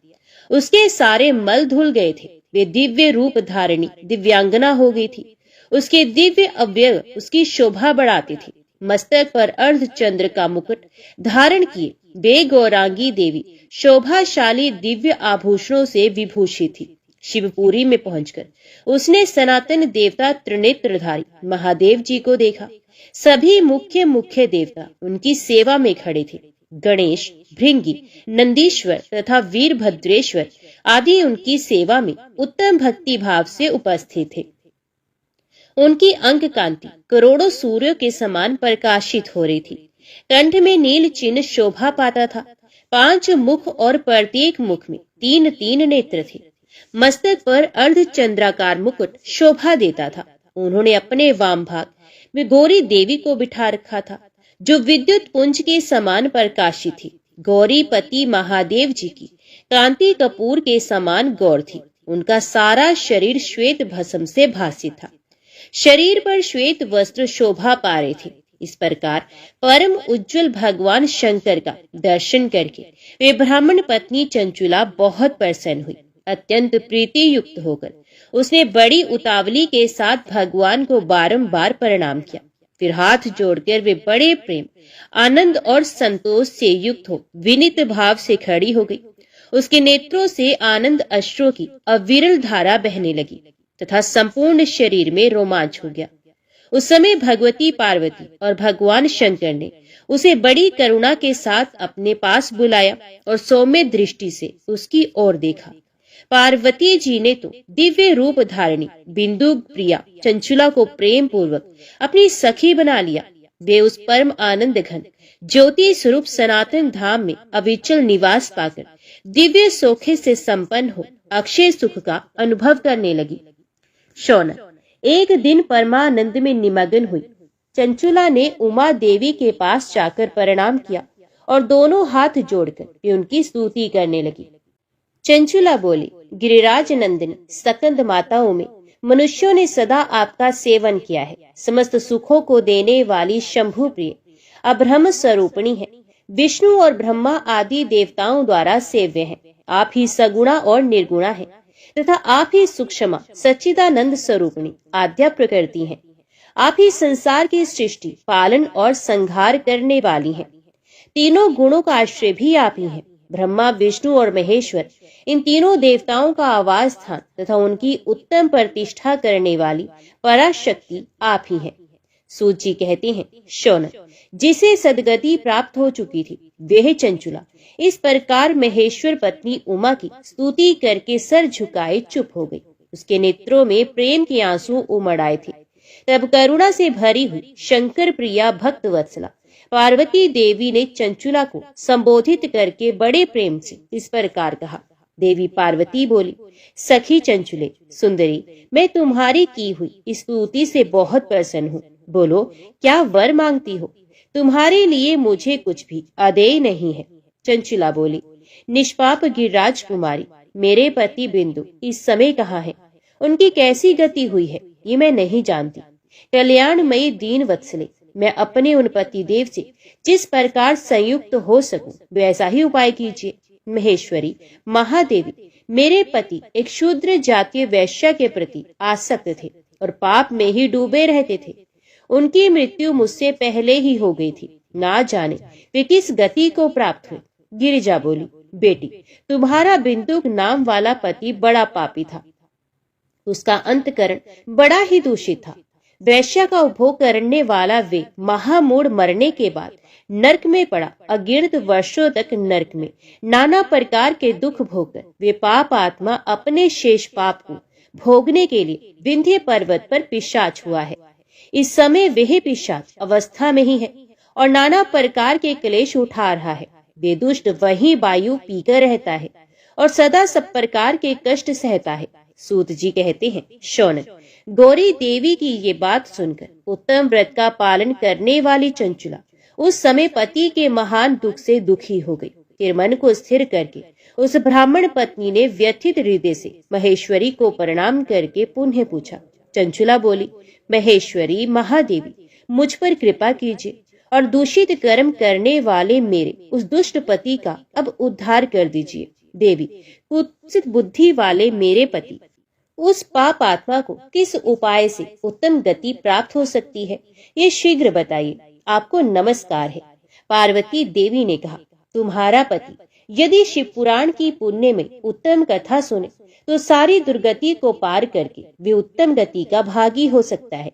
उसके सारे मल धुल गए थे। वे दिव्य रूप धारिणी दिव्यांगना हो गई थी। उसके दिव्य अवयव उसकी शोभा बढ़ाते थे। मस्तक पर अर्ध चंद्र का मुकुट धारण किए वे गौरांगी देवी शोभाशाली दिव्य आभूषणों से विभूषित थी। शिवपुरी में पहुंचकर उसने सनातन देवता त्रिनेत्रधारी महादेव जी को देखा। सभी मुख्य देवता उनकी सेवा में खड़े थे। गणेश, भृंगी, नंदीश्वर तथा वीरभद्रेश्वर आदि उनकी सेवा में उत्तम भक्ति भाव से उपस्थित थे। उनकी अंक कांति करोड़ों सूर्यों के समान प्रकाशित हो रही थी। कंठ में नील चिन्ह शोभा पाता था। 5 मुख और प्रत्येक मुख में 3 नेत्र थे। मस्तक पर अर्ध चंद्राकार मुकुट शोभा देता था। उन्होंने अपने वाम भाग में गौरी देवी को बिठा रखा था, जो विद्युत पुंज के समान प्रकाशित थी। गौरी पति महादेव जी की कांति कपूर के समान गौर थी। उनका सारा शरीर श्वेत भस्म से भासित था। शरीर पर श्वेत वस्त्र शोभा पा रहे थे। इस प्रकार परम उज्जवल भगवान शंकर का दर्शन करके वे ब्राह्मण पत्नी चंचुला बहुत प्रसन्न हुई। अत्यंत प्रीति युक्त होकर उसने बड़ी उतावली के साथ भगवान को बारंबार प्रणाम किया। फिर हाथ जोड़कर वे बड़े प्रेम, आनंद और संतोष से युक्त हो विनीत भाव से खड़ी हो गई। उसके नेत्रों से आनंद अश्रुओं की अविरल धारा बहने लगी तथा संपूर्ण शरीर में रोमांच हो गया। उस समय भगवती पार्वती और भगवान शंकर ने उसे बड़ी करुणा के साथ अपने पास बुलाया और सौम्य दृष्टि से उसकी ओर देखा। पार्वती जी ने तो दिव्य रूप धारिणी बिंदु प्रिया चंचुला को प्रेम पूर्वक अपनी सखी बना लिया। वे उस परम आनंद घन ज्योति स्वरूप सनातन धाम में अविचल निवास पाकर दिव्य सोखे से संपन्न हो अक्षय सुख का अनुभव करने लगी। शौनक, एक दिन परमानंद में निमग्न हुई चंचुला ने उमा देवी के पास जाकर प्रणाम किया और दोनों हाथ जोड़कर वे उनकी स्तुति करने लगी। चंचुला बोली, गिरिराज नंदिनी सकंद माताओं में मनुष्यों ने सदा आपका सेवन किया है। समस्त सुखों को देने वाली शंभु प्रिय अब्रह्म स्वरूपिणी है। विष्णु और ब्रह्मा आदि देवताओं द्वारा सेव्य हैं। आप ही सगुणा और निर्गुणा है तथा आप ही सूक्ष्मा सच्चिदानंद स्वरूपिणी आद्या प्रकृति हैं। आप ही संसार की सृष्टि, पालन और संहार करने वाली हैं। तीनों गुणों का आश्रय भी आप ही हैं। ब्रह्मा, विष्णु और महेश्वर इन तीनों देवताओं का आवास स्थान तथा उनकी उत्तम प्रतिष्ठा करने वाली पराशक्ति आप ही हैं। सूत जी कहते हैं, शौनक, जिसे सदगति प्राप्त हो चुकी थी वह चंचुला इस प्रकार महेश्वर पत्नी उमा की स्तुति करके सर झुकाए चुप हो गई। उसके नेत्रों में प्रेम के आंसू उमड़ आए थे। तब करुणा से भरी हुई शंकर प्रिया भक्त वत्सला पार्वती देवी ने चंचुला को संबोधित करके बड़े प्रेम से इस प्रकार कहा। देवी पार्वती बोली, सखी चंचुले सुंदरी, मैं तुम्हारी की हुई स्तुति से बहुत प्रसन्न हूँ। बोलो, क्या वर मांगती हो? तुम्हारे लिए मुझे कुछ भी अदेय नहीं है। चंचुला बोली, निष्पाप गिरिराज कुमारी, मेरे पति बिंदु इस समय कहाँ है? उनकी कैसी गति हुई है ये मैं नहीं जानती। कल्याणमयी दीन वत्सले, मैं अपने उन पति देव से जिस प्रकार संयुक्त हो सकूं वैसा ही उपाय कीजिए। महेश्वरी, महादेवी, मेरे पति एक शूद्र जातीय वैश्य के प्रति आसक्त थे और पाप में ही डूबे रहते थे। उनकी मृत्यु मुझसे पहले ही हो गई थी। ना जाने वे किस गति को प्राप्त हुए। गिरिजा बोली, बेटी, तुम्हारा बिंदुक नाम वाला पति बड़ा पापी था। उसका अंतकरण बड़ा ही दूषित था। वैश्य का उपभोग करने वाला वे महामूढ़ मरने के बाद नरक में पड़ा। अगिनत वर्षों तक नरक में नाना प्रकार के दुख भोगकर वे पाप आत्मा अपने शेष पाप को भोगने के लिए विंध्य पर्वत पर पिशाच हुआ है। इस समय वह पिशाच अवस्था में ही है और नाना प्रकार के क्लेश उठा रहा है। वे दुष्ट वही वायु पीकर रहता है और सदा सब प्रकार के कष्ट सहता है। सूत जी कहते हैं, शौनक, गौरी देवी की ये बात सुनकर उत्तम व्रत का पालन करने वाली चंचुला उस समय पति के महान दुख से दुखी हो गई। फिर मन को स्थिर करके उस ब्राह्मण पत्नी ने व्यथित हृदय से महेश्वरी को प्रणाम करके पुनः पूछा। चंचुला बोली, महेश्वरी, महादेवी, मुझ पर कृपा कीजिए और दूषित कर्म करने वाले मेरे उस दुष्ट पति का अब उद्धार कर दीजिए। देवी, कुत्सित बुद्धि वाले मेरे पति उस पाप आत्मा को किस उपाय से उत्तम गति प्राप्त हो सकती है, ये शीघ्र बताइए। आपको नमस्कार है। पार्वती देवी ने कहा, तुम्हारा पति यदि शिव पुराण की पुण्य में उत्तम कथा सुने तो सारी दुर्गति को पार करके वे उत्तम गति का भागी हो सकता है।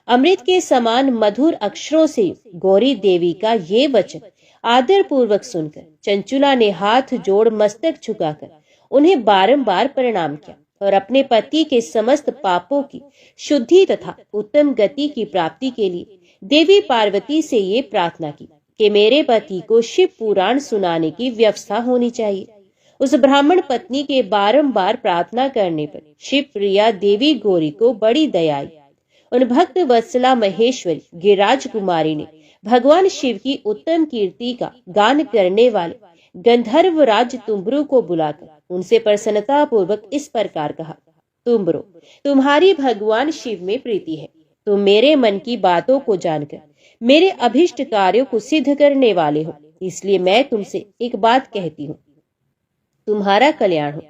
अमृत के समान मधुर अक्षरों से गौरी देवी का ये वचन आदर पूर्वक सुनकर चंचुला ने हाथ जोड़ मस्तक झुकाकर उन्हें बारंबार प्रणाम किया और अपने पति के समस्त पापों की शुद्धि तथा उत्तम गति की प्राप्ति के लिए देवी पार्वती से ये प्रार्थना की कि मेरे पति को शिव पुराण सुनाने की व्यवस्था होनी चाहिए। उस ब्राह्मण पत्नी के बारंबार प्रार्थना करने पर शिव प्रिया देवी गौरी को बड़ी दया आई। उन भक्त वत्सला महेश्वरी गिरिराज कुमारी ने भगवान शिव की उत्तम कीर्ति का गान करने वाले गंधर्व राज तुम्बरु को बुलाकर उनसे प्रसन्नता पूर्वक इस प्रकार कहा, तुम्बरो, तुम्हारी भगवान शिव में प्रीति है। तुम मेरे मन की बातों को जानकर मेरे अभिष्ट कार्यों को सिद्ध करने वाले हो, इसलिए मैं तुमसे एक बात कहती हूँ, तुम्हारा कल्याण हो।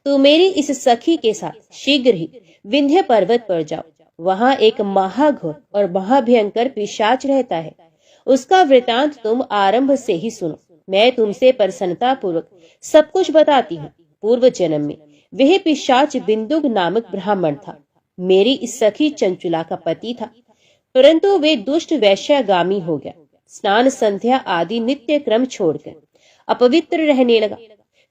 तुम मेरी इस सखी के साथ शीघ्र ही विंध्य पर्वत पर जाओ। वहां एक महाघोर और महाभयंकर पिशाच रहता है। उसका वृतांत तुम आरंभ से ही सुनो। मैं तुमसे प्रसन्नता पूर्वक सब कुछ बताती हूँ। पूर्व जन्म में वह पिशाच बिंदुक नामक ब्राह्मण था। मेरी इस सखी चंचुला का पति था, परंतु वे दुष्ट वैश्यगामी हो गया। स्नान संध्या आदि नित्य क्रम छोड़कर अपवित्र रहने लगा।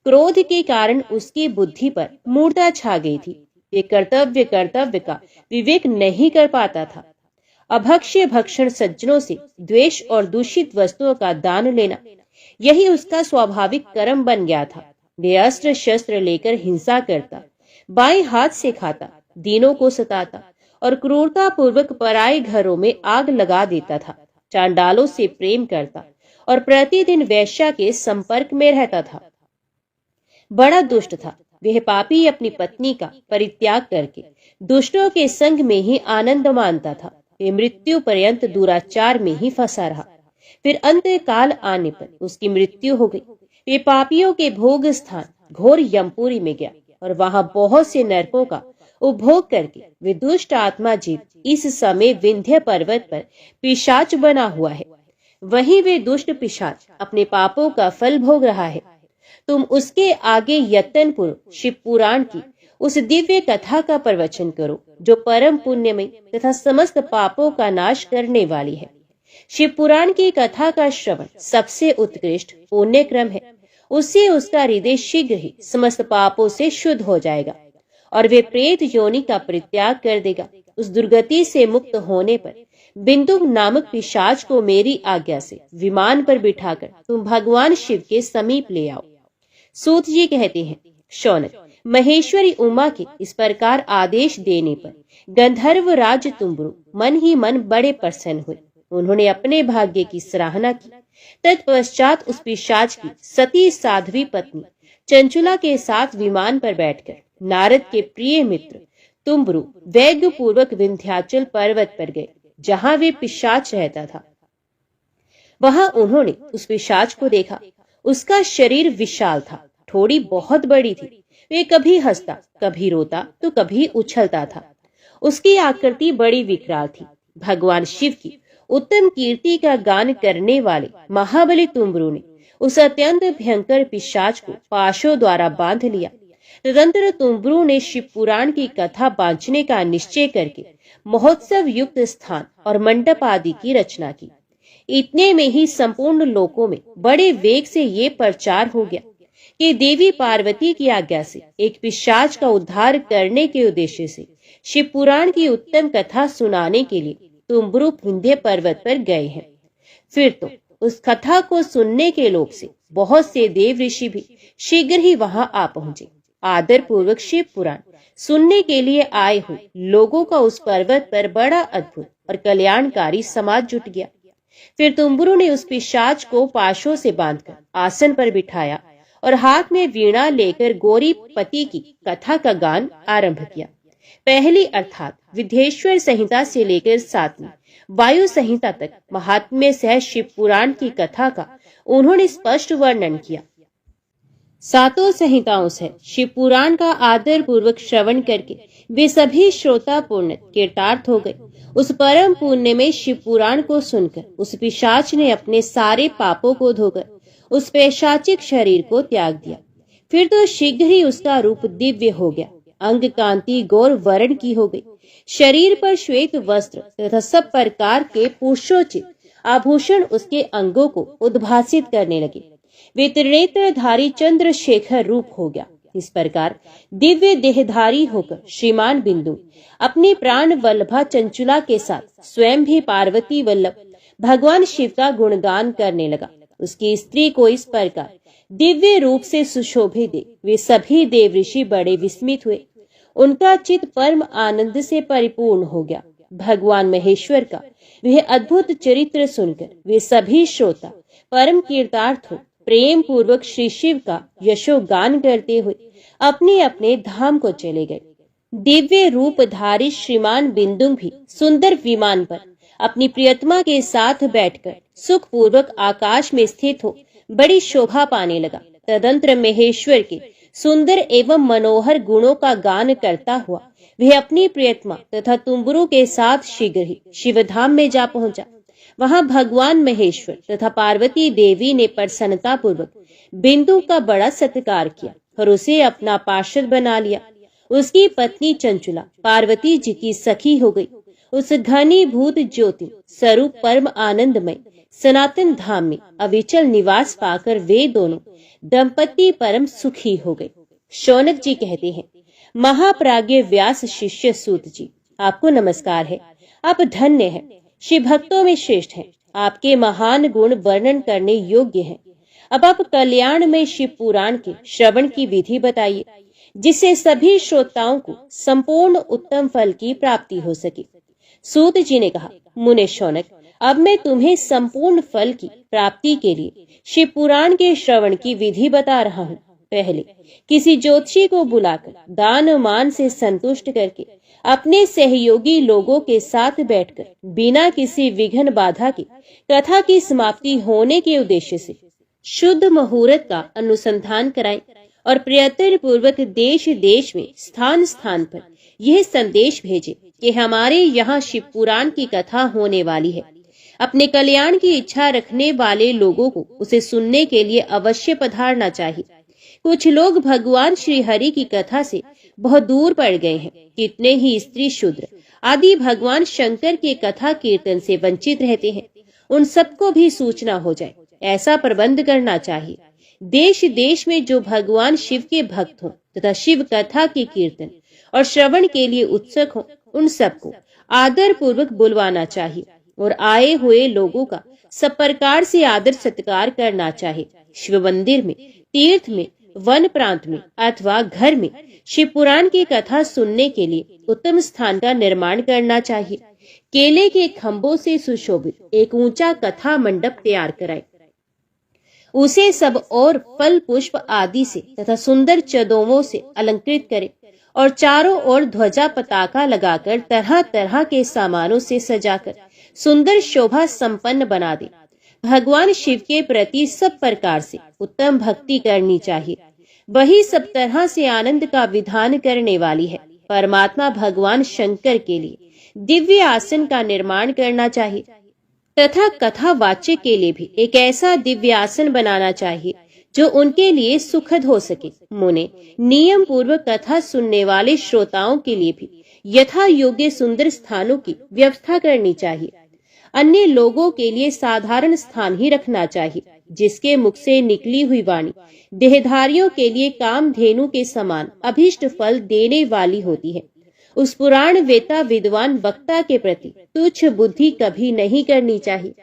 क्रोध के कारण उसकी बुद्धि पर मूर्ता छा गई थी। वे कर्तव्य का विवेक नहीं कर पाता था। अभक्ष्य भक्षण, सज्जनों से द्वेष और दूषित वस्तुओं का दान लेना, यही उसका स्वाभाविक कर्म बन गया था। वे अस्त्र शस्त्र लेकर हिंसा करता, बाएं हाथ से खाता, दीनों को सताता और क्रूरता पूर्वक पराये घरों में आग लगा देता था। चांडालों से प्रेम करता और प्रतिदिन वैश्या के संपर्क में रहता था। बड़ा दुष्ट था। वह पापी अपनी पत्नी का परित्याग करके दुष्टों के संग में ही आनंद मानता था। वे मृत्यु पर्यंत दुराचार में ही फंसा रहा। फिर अंत काल आने पर उसकी मृत्यु हो गई। वे पापियों के भोग स्थान घोर यमपुरी में गया और वहां बहुत से नरकों का उपभोग करके वे दुष्ट आत्मा जीव इस समय विंध्य पर्वत पर पिशाच बना हुआ है। वहीं वे दुष्ट पिशाच अपने पापों का फल भोग रहा है। तुम उसके आगे यत्न पूर्वक शिव पुराण की उस दिव्य कथा का प्रवचन करो जो परम पुण्यमय तथा समस्त पापों का नाश करने वाली है। शिव पुराण की कथा का श्रवण सबसे उत्कृष्ट पुण्य क्रम है। उससे उसका हृदय शीघ्र ही समस्त पापों से शुद्ध हो जाएगा और वे प्रेत योनि का परित्याग कर देगा। उस दुर्गति से मुक्त होने पर बिंदुक नामक पिशाच को मेरी आज्ञा से विमान पर बिठाकर तुम भगवान शिव के समीप ले आओ। सूत जी कहते हैं, शौनक, महेश्वरी उमा के इस प्रकार आदेश देने पर गंधर्व राज तुम्बरु मन ही मन बड़े प्रसन्न हुए। उन्होंने अपने भाग्य की सराहना की। तत्पश्चात उस पिशाच की सती साध्वी पत्नी चंचुला के साथ विमान पर बैठकर नारद के प्रिय मित्र तुम्बरु वेग पूर्वक विंध्याचल पर्वत पर गए, जहां वे पिशाच रहता था। वहां उन्होंने उस पिशाच को देखा। उसका शरीर विशाल था, ठोड़ी बहुत बड़ी थी। वे कभी हंसता, कभी रोता तो कभी उछलता था। उसकी आकृति बड़ी विकराल थी। भगवान शिव की उत्तम कीर्ति का गान करने वाले महाबली तुम्बरु ने उस अत्यंत भयंकर पिशाच को पाशों द्वारा बांध लिया। तदंतर तुम्बरु ने शिव पुराण की कथा बांचने का निश्चय करके महोत्सव युक्त स्थान और मंडप आदि की रचना की। इतने में ही संपूर्ण लोकों में बड़े वेग से ये प्रचार हो गया कि देवी पार्वती की आज्ञा से एक पिशाच का उद्धार करने के उद्देश्य से शिव पुराण की उत्तम कथा सुनाने के लिए तुम्बरु विंध्य पर्वत पर गए हैं। फिर तो उस कथा को सुनने के लोभ से बहुत से देव ऋषि भी शीघ्र ही वहां आ पहुंचे। आदर पूर्वक शिव पुराण सुनने के लिए आए हुए लोगों का उस पर्वत पर बड़ा अद्भुत और कल्याणकारी समाज जुट गया। फिर तुम्बरु ने उस पिशाच को पाशों से बांधकर आसन पर बिठाया और हाथ में वीणा लेकर गौरी पति की कथा का गान आरंभ किया। पहली अर्थात विद्येश्वर संहिता से लेकर 7वीं वायु संहिता तक महात्म्य सह शिव पुराण की कथा का उन्होंने स्पष्ट वर्णन किया। 7 संहिताओं से शिव पुराण का आदर पूर्वक श्रवण करके वे सभी श्रोता पूर्ण कृतार्थ हो गए। उस परम पुण्य में शिव पुराण को सुनकर उस पिशाच ने अपने सारे पापों को धोकर उस पैशाचिक शरीर को त्याग दिया। फिर तो शीघ्र ही उसका रूप दिव्य हो गया। अंग कांति गौर वर्ण की हो गई। शरीर पर श्वेत वस्त्र तथा सब प्रकार के पुष्पोचित आभूषण उसके अंगों को उद्भासित करने लगे। वे त्रिनेत्रधारी चंद्रशेखर रूप हो गया। इस प्रकार दिव्य देहधारी होकर श्रीमान बिंदु अपनी प्राण वल्लभा चंचुला के साथ स्वयं भी पार्वती वल्लभ भगवान शिव का गुणगान करने लगा। उसकी स्त्री को इस प्रकार दिव्य रूप से सुशोभित देख वे सभी देव ऋषि बड़े विस्मित हुए। उनका चित्त परम आनंद से परिपूर्ण हो गया। भगवान महेश्वर का वह अद्भुत चरित्र सुनकर वे सभी श्रोता परम कीर्तार्थ हो प्रेम पूर्वक श्री शिव का यशोगान करते हुए अपने अपने धाम को चले गए। दिव्य रूपधारी श्रीमान बिंदु भी सुंदर विमान पर अपनी प्रियतमा के साथ बैठकर सुख पूर्वक आकाश में स्थित हो बड़ी शोभा पाने लगा। तदंतर महेश्वर के सुंदर एवं मनोहर गुणों का गान करता हुआ वह अपनी प्रियतमा तथा तुम्बरु के साथ शीघ्र ही शिवधाम में जा पहुंचा। वहां भगवान महेश्वर तथा पार्वती देवी ने प्रसन्नता पूर्वक बिंदु का बड़ा सत्कार किया और उसे अपना पार्षद बना लिया। उसकी पत्नी चंचुला पार्वती जी की सखी हो गई। उस घनीभूत ज्योति स्वरूप परम आनंदमय सनातन धाम में अविचल निवास पाकर वे दोनों दंपति परम सुखी हो गए। शौनक जी कहते हैं, महाप्राज्ञ व्यास शिष्य सूत जी, आपको नमस्कार है। आप धन्य हैं, शिव भक्तों में श्रेष्ठ हैं। आपके महान गुण वर्णन करने योग्य हैं। अब आप कल्याण में शिव पुराण के श्रवण की विधि बताइए, जिससे सभी श्रोताओं को संपूर्ण उत्तम फल की प्राप्ति हो सके। सूत जी ने कहा, मुने शौनक, अब मैं तुम्हें संपूर्ण फल की प्राप्ति के लिए शिव पुराण के श्रवण की विधि बता रहा हूँ। पहले किसी ज्योतिषी को बुलाकर दान मान से संतुष्ट करके अपने सहयोगी लोगों के साथ बैठकर बिना किसी विघ्न बाधा के कथा की समाप्ति होने के उद्देश्य से शुद्ध मुहूर्त का अनुसंधान कराएं और प्रयत्न पूर्वक देश देश में स्थान स्थान पर यह संदेश भेजे कि हमारे यहाँ शिव पुराण की कथा होने वाली है। अपने कल्याण की इच्छा रखने वाले लोगों को उसे सुनने के लिए अवश्य पधारना चाहिए। कुछ लोग भगवान श्री हरि की कथा से बहुत दूर पड़ गए हैं। कितने ही स्त्री शूद्र आदि भगवान शंकर के कथा कीर्तन से वंचित रहते हैं। उन सबको भी सूचना हो जाए, ऐसा प्रबंध करना चाहिए। देश देश में जो भगवान शिव के भक्त हों तथा शिव कथा के कीर्तन और श्रवण के लिए उत्सुक हों, उन सबको आदर पूर्वक बुलवाना चाहिए और आए हुए लोगों का सब प्रकार से आदर सत्कार करना चाहिए। शिव मंदिर में, तीर्थ में, वन प्रांत में अथवा घर में शिव पुराण की कथा सुनने के लिए उत्तम स्थान का निर्माण करना चाहिए। केले के खंभों से सुशोभित एक ऊंचा कथा मंडप तैयार कराए, उसे सब और फल पुष्प आदि से तथा सुंदर चदोवों से अलंकृत करे और चारों ओर ध्वजा पताका लगाकर तरह तरह के सामानों से सजाकर सुंदर शोभा संपन्न बना दे। भगवान शिव के प्रति सब प्रकार से उत्तम भक्ति करनी चाहिए। वही सब तरह से आनंद का विधान करने वाली है। परमात्मा भगवान शंकर के लिए दिव्य आसन का निर्माण करना चाहिए तथा कथा वाच्य के लिए भी एक ऐसा दिव्य आसन बनाना चाहिए जो उनके लिए सुखद हो सके। मुने, नियम पूर्वक कथा सुनने वाले श्रोताओं के लिए भी यथा योग्य सुंदर स्थानों की व्यवस्था करनी चाहिए। अन्य लोगों के लिए साधारण स्थान ही रखना चाहिए, जिसके मुख से निकली हुई वाणी देहधारियों के लिए कामधेनु के समान अभीष्ट फल देने वाली होती है। उस पुराण वेता विद्वान वक्ता के प्रति तुच्छ बुद्धि कभी नहीं करनी चाहिए।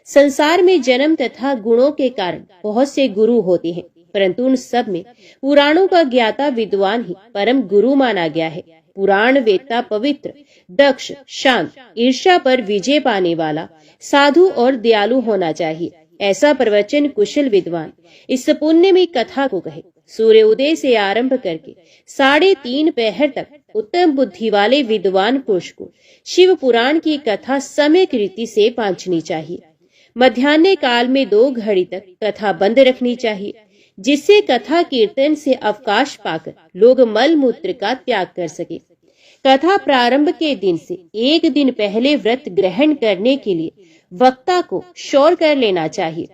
संसार में जन्म तथा गुणों के कारण बहुत से गुरु होते हैं, परंतु उन सब में पुराणों का ज्ञाता विद्वान ही परम गुरु माना गया है। पुराण वेता पवित्र, दक्ष, शांत, ईर्ष्या पर विजय पाने वाला, साधु और दयालु होना चाहिए। ऐसा प्रवचन कुशल विद्वान इस पुण्य में कथा को कहे। सूर्य उदय से आरंभ करके 3:30 पहर तक उत्तम बुद्धि वाले विद्वान पुरुष को शिव पुराण की कथा सम्यक रीति से पांचनी चाहिए। मध्याह्न काल में 2 घड़ी तक कथा बंद रखनी चाहिए, जिससे कथा कीर्तन से अवकाश पाकर लोग मल मूत्र का त्याग कर सके। कथा प्रारंभ के दिन से 1 दिन पहले व्रत ग्रहण करने के लिए वक्ता को शौर कर लेना चाहिए।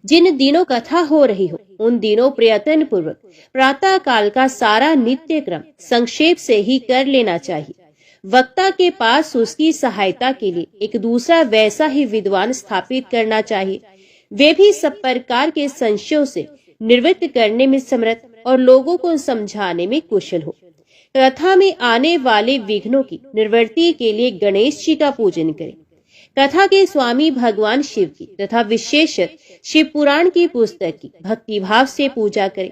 जिन दिनों कथा हो रही हो उन दिनों प्रयत्न पूर्वक प्रातः काल का सारा नित्य क्रम संक्षेप से ही कर लेना चाहिए। वक्ता के पास उसकी सहायता के लिए एक दूसरा वैसा ही विद्वान स्थापित करना चाहिए। वे भी सब प्रकार के संशयों से निवृत्त करने में समर्थ और लोगों को समझाने में कुशल हो। कथा में आने वाले विघ्नों की निवृत्ति के लिए गणेश जी का पूजन करें। कथा के स्वामी भगवान शिव की तथा विशेषत शिव पुराण की पुस्तक की भक्ति भाव से पूजा करें।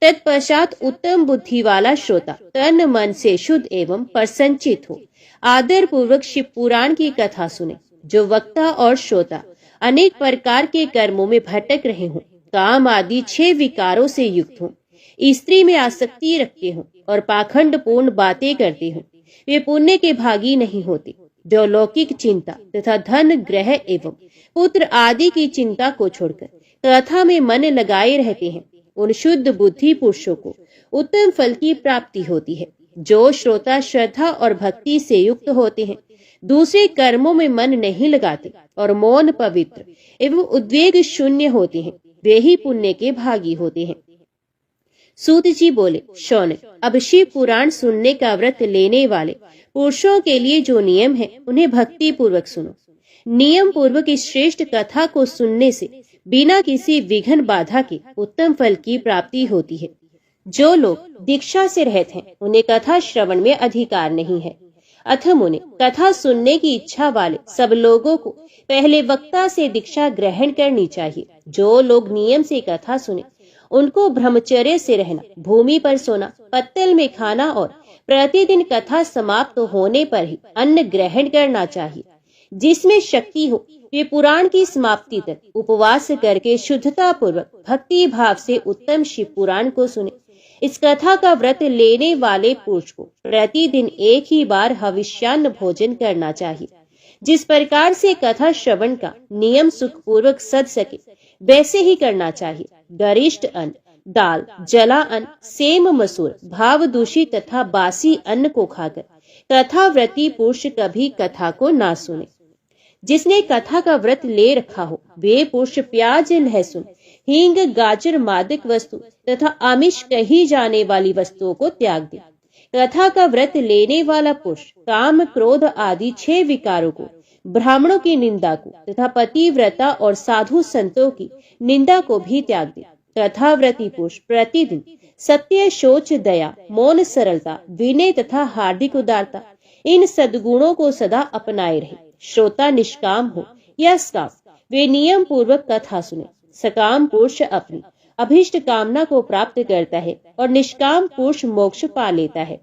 तत्पश्चात उत्तम बुद्धि वाला श्रोता तन मन से शुद्ध एवं प्रसन्नचित हो आदर पूर्वक शिव पुराण की कथा सुने। जो वक्ता और श्रोता अनेक प्रकार के कर्मों में भटक रहे हों, काम आदि 6 विकारों से युक्त हों, स्त्री में आसक्ति रखते हों और पाखंड पूर्ण बातें करते हों, वे पुण्य के भागी नहीं होते। जो लौकिक चिंता तथा धन, ग्रह एवं पुत्र आदि की चिंता को छोड़कर कथा में मन लगाए रहते हैं, उन शुद्ध बुद्धि पुरुषों को उत्तम फल की प्राप्ति होती है। जो श्रोता श्रद्धा और भक्ति से युक्त होते हैं, दूसरे कर्मों में मन नहीं लगाते और मौन, पवित्र एवं उद्वेग शून्य होते हैं, वे ही पुण्य के भागी होते हैं। सूत जी बोले, शौनक, अब शिव पुराण सुनने का व्रत लेने वाले पुरुषों के लिए जो नियम है उन्हें भक्ति पूर्वक सुनो। नियम पूर्वक इस श्रेष्ठ कथा को सुनने से बिना किसी विघ्न बाधा के उत्तम फल की प्राप्ति होती है। जो लोग दीक्षा से रहित हैं, उन्हें कथा श्रवण में अधिकार नहीं है। अथम उन्हें कथा सुनने की इच्छा वाले सब लोगों को पहले वक्ता से दीक्षा ग्रहण करनी चाहिए। जो लोग नियम से कथा सुने उनको ब्रह्मचर्य से रहना, भूमि पर सोना, पत्तल में खाना और प्रतिदिन कथा समाप्त होने पर ही अन्न ग्रहण करना चाहिए। जिसमें शक्ति हो वे पुराण की समाप्ति तक उपवास करके शुद्धता पूर्वक भक्ति भाव से उत्तम शिव पुराण को सुने। इस कथा का व्रत लेने वाले पुरुष को प्रतिदिन एक ही बार हविष्यान्न भोजन करना चाहिए। जिस प्रकार से कथा श्रवण का नियम सुख पूर्वक सद सके वैसे ही करना चाहिए। गरिष्ठ अन्न, दाल, जला अन्न, सेम, मसूर, भाव दूषित तथा बासी अन्न को खाकर कथाव्रती पुरुष कभी कथा को ना सुने। जिसने कथा का व्रत ले रखा हो वे पुरुष प्याज, लहसुन, हींग, गाजर, मादक वस्तु तथा आमिष कही जाने वाली वस्तुओं को त्याग दे। कथा का व्रत लेने वाला पुरुष काम, क्रोध आदि 6 विकारों को, ब्राह्मणों की निंदा को तथा पतिव्रता और साधु संतों की निंदा को भी त्याग दे। कथाव्रती पुरुष प्रतिदिन सत्य, शौच, दया, मौन, सरलता, विनय तथा हार्दिक उदारता, इन सद्गुणों को सदा अपनाए रहे। श्रोता निष्काम हो या सकाम, वे नियम पूर्वक कथा सुने। सकाम पुरुष अपनी अभिष्ट कामना को प्राप्त करता है और निष्काम पुरुष मोक्ष पा लेता है।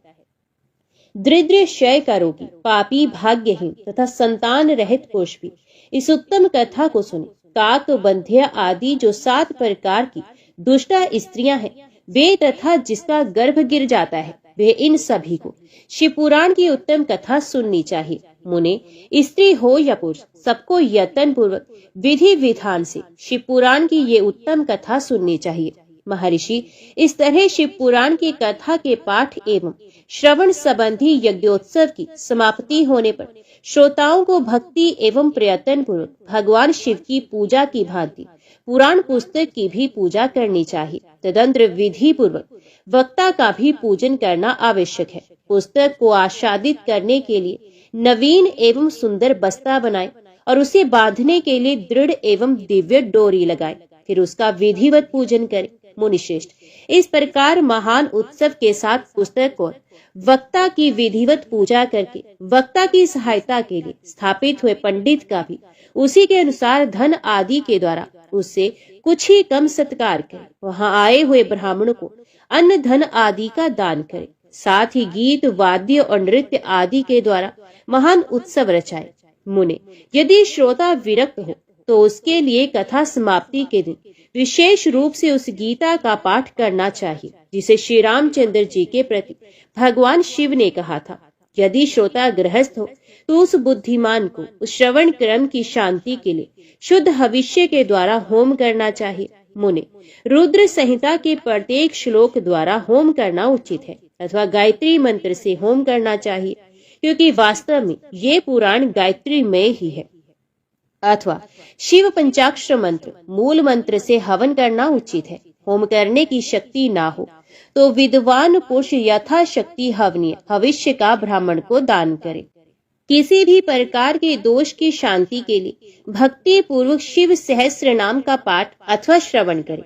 दरिद्र क्षय का रोगी, पापी, भाग्यहीन तथा संतान रहित पुरुष भी इस उत्तम कथा को सुने। काक, बंध्या आदि जो 7 प्रकार की दुष्टा स्त्रियां हैं, वे तथा जिसका गर्भ गिर जाता है, वे इन सभी को शिव पुराण की उत्तम कथा सुननी चाहिए। मुने, स्त्री हो या पुरुष, सबको यत्न पूर्वक विधि विधान से शिव पुराण की ये उत्तम कथा सुननी चाहिए। महर्षि, इस तरह शिव पुराण की कथा के पाठ एवं श्रवण संबंधी यज्ञोत्सव की समाप्ति होने पर श्रोताओं को भक्ति एवं प्रयत्न पूर्वक भगवान शिव की पूजा की भांति पुराण पुस्तक की भी पूजा करनी चाहिए। तदंतर विधि पूर्वक वक्ता का भी पूजन करना आवश्यक है। पुस्तक को आच्छादित करने के लिए नवीन एवं सुंदर बस्ता बनाए और उसे बांधने के लिए दृढ़ एवं दिव्य डोरी लगाए, फिर उसका विधिवत पूजन करें। मुनिश्रेष्ठ, इस प्रकार महान उत्सव के साथ पुस्तक और वक्ता की विधिवत पूजा करके वक्ता की सहायता के लिए स्थापित हुए पंडित का भी उसी के अनुसार धन आदि के द्वारा उससे कुछ ही कम सत्कार करें। वहां आए हुए ब्राह्मणों को अन्न धन आदि का दान करें। साथ ही गीत, वाद्य और नृत्य आदि के द्वारा महान उत्सव रचाए। मुने, यदि श्रोता विरक्त हो तो उसके लिए कथा समाप्ति के दिन विशेष रूप से उस गीता का पाठ करना चाहिए जिसे श्री रामचंद्र जी के प्रति भगवान शिव ने कहा था। यदि श्रोता गृहस्थ हो तो उस बुद्धिमान को उस श्रवण क्रम की शांति के लिए शुद्ध हविष्य के द्वारा होम करना चाहिए। मुने, रुद्र संहिता के प्रत्येक श्लोक द्वारा होम करना उचित है अथवा गायत्री मंत्र से होम करना चाहिए, क्योंकि वास्तव में ये पुराण गायत्री में ही है। अथवा शिव पंचाक्षर मंत्र मूल मंत्र से हवन करना उचित है। होम करने की शक्ति ना हो तो विद्वान पुरुष यथाशक्ति हवनीय भविष्य का ब्राह्मण को दान करे। किसी भी प्रकार के दोष की शांति के लिए भक्ति पूर्वक शिव सहस्त्र नाम का पाठ अथवा श्रवण करे।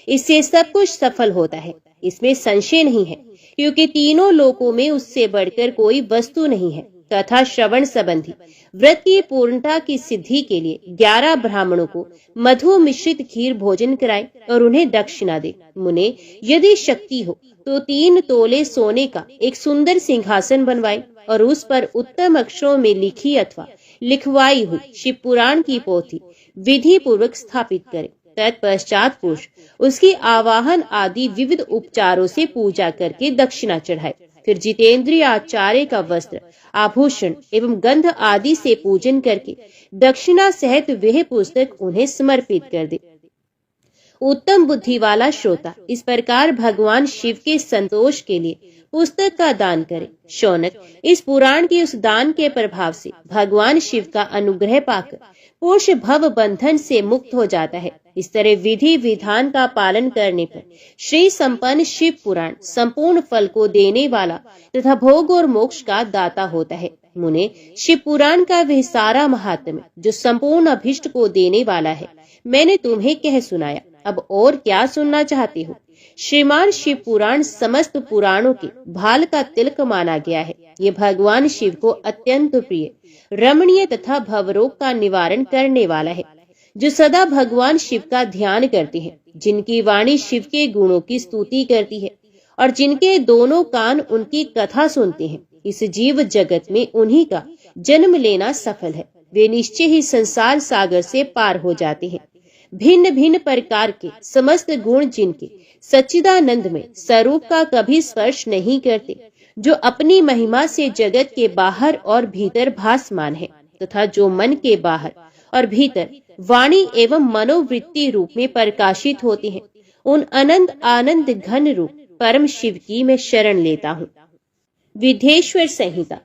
इससे सब कुछ सफल होता है, इसमें संशय नहीं है, क्योंकि तीनों लोकों में उससे बढ़कर कोई वस्तु नहीं है। कथा श्रवण संबंधी व्रत की पूर्णता की सिद्धि के लिए 11 ब्राह्मणों को मधु मिश्रित खीर भोजन कराए और उन्हें दक्षिणा दे। मुने, यदि शक्ति हो तो 3 तोले सोने का एक सुंदर सिंहासन बनवाए और उस पर उत्तम अक्षरों में लिखी अथवा लिखवाई हुई शिव पुराण की पोथी विधि पूर्वक स्थापित करे। तत्पश्चात पुरुष उसकी आवाहन आदि विविध उपचारों से पूजा करके दक्षिणा चढ़ाए। फिर जितेंद्रिय आचार्य का वस्त्र, आभूषण एवं गंध आदि से पूजन करके दक्षिणा सहित वह पुस्तक उन्हें समर्पित कर दे। उत्तम बुद्धि वाला श्रोता इस प्रकार भगवान शिव के संतोष के लिए पुस्तक का दान करे। शौनक, इस पुराण के उस दान के प्रभाव से भगवान शिव का अनुग्रह पाकर पुरुष भव बंधन से मुक्त हो जाता है। इस तरह विधि विधान का पालन करने पर श्री संपन्न शिव पुराण संपूर्ण फल को देने वाला तथा भोग और मोक्ष का दाता होता है। मुने, शिव पुराण का वह सारा महात्म्य जो संपूर्ण अभिष्ट को देने वाला है मैंने तुम्हें कह सुनाया। अब और क्या सुनना चाहते हो? श्रीमान शिव पुराण समस्त पुराणों के भाल का तिलक माना गया है। ये भगवान शिव को अत्यंत प्रिय, रमणीय तथा भवरोग का निवारण करने वाला है। जो सदा भगवान शिव का ध्यान करते हैं, जिनकी वाणी शिव के गुणों की स्तुति करती है और जिनके दोनों कान उनकी कथा सुनते हैं, इस जीव जगत में उन्हीं का जन्म लेना सफल है। वे निश्चय ही संसार सागर से पार हो जाते हैं। भिन्न भिन्न प्रकार के समस्त गुण जिनके सच्चिदानंद में स्वरूप का कभी स्पर्श नहीं करते, जो अपनी महिमा से जगत के बाहर और भीतर भासमान है, तथा जो मन के बाहर और भीतर वाणी एवं मनोवृत्ति रूप में प्रकाशित होते हैं, उन अनंत आनंद घन रूप परम शिव की मैं शरण लेता हूँ। विधेश्वर संहिता,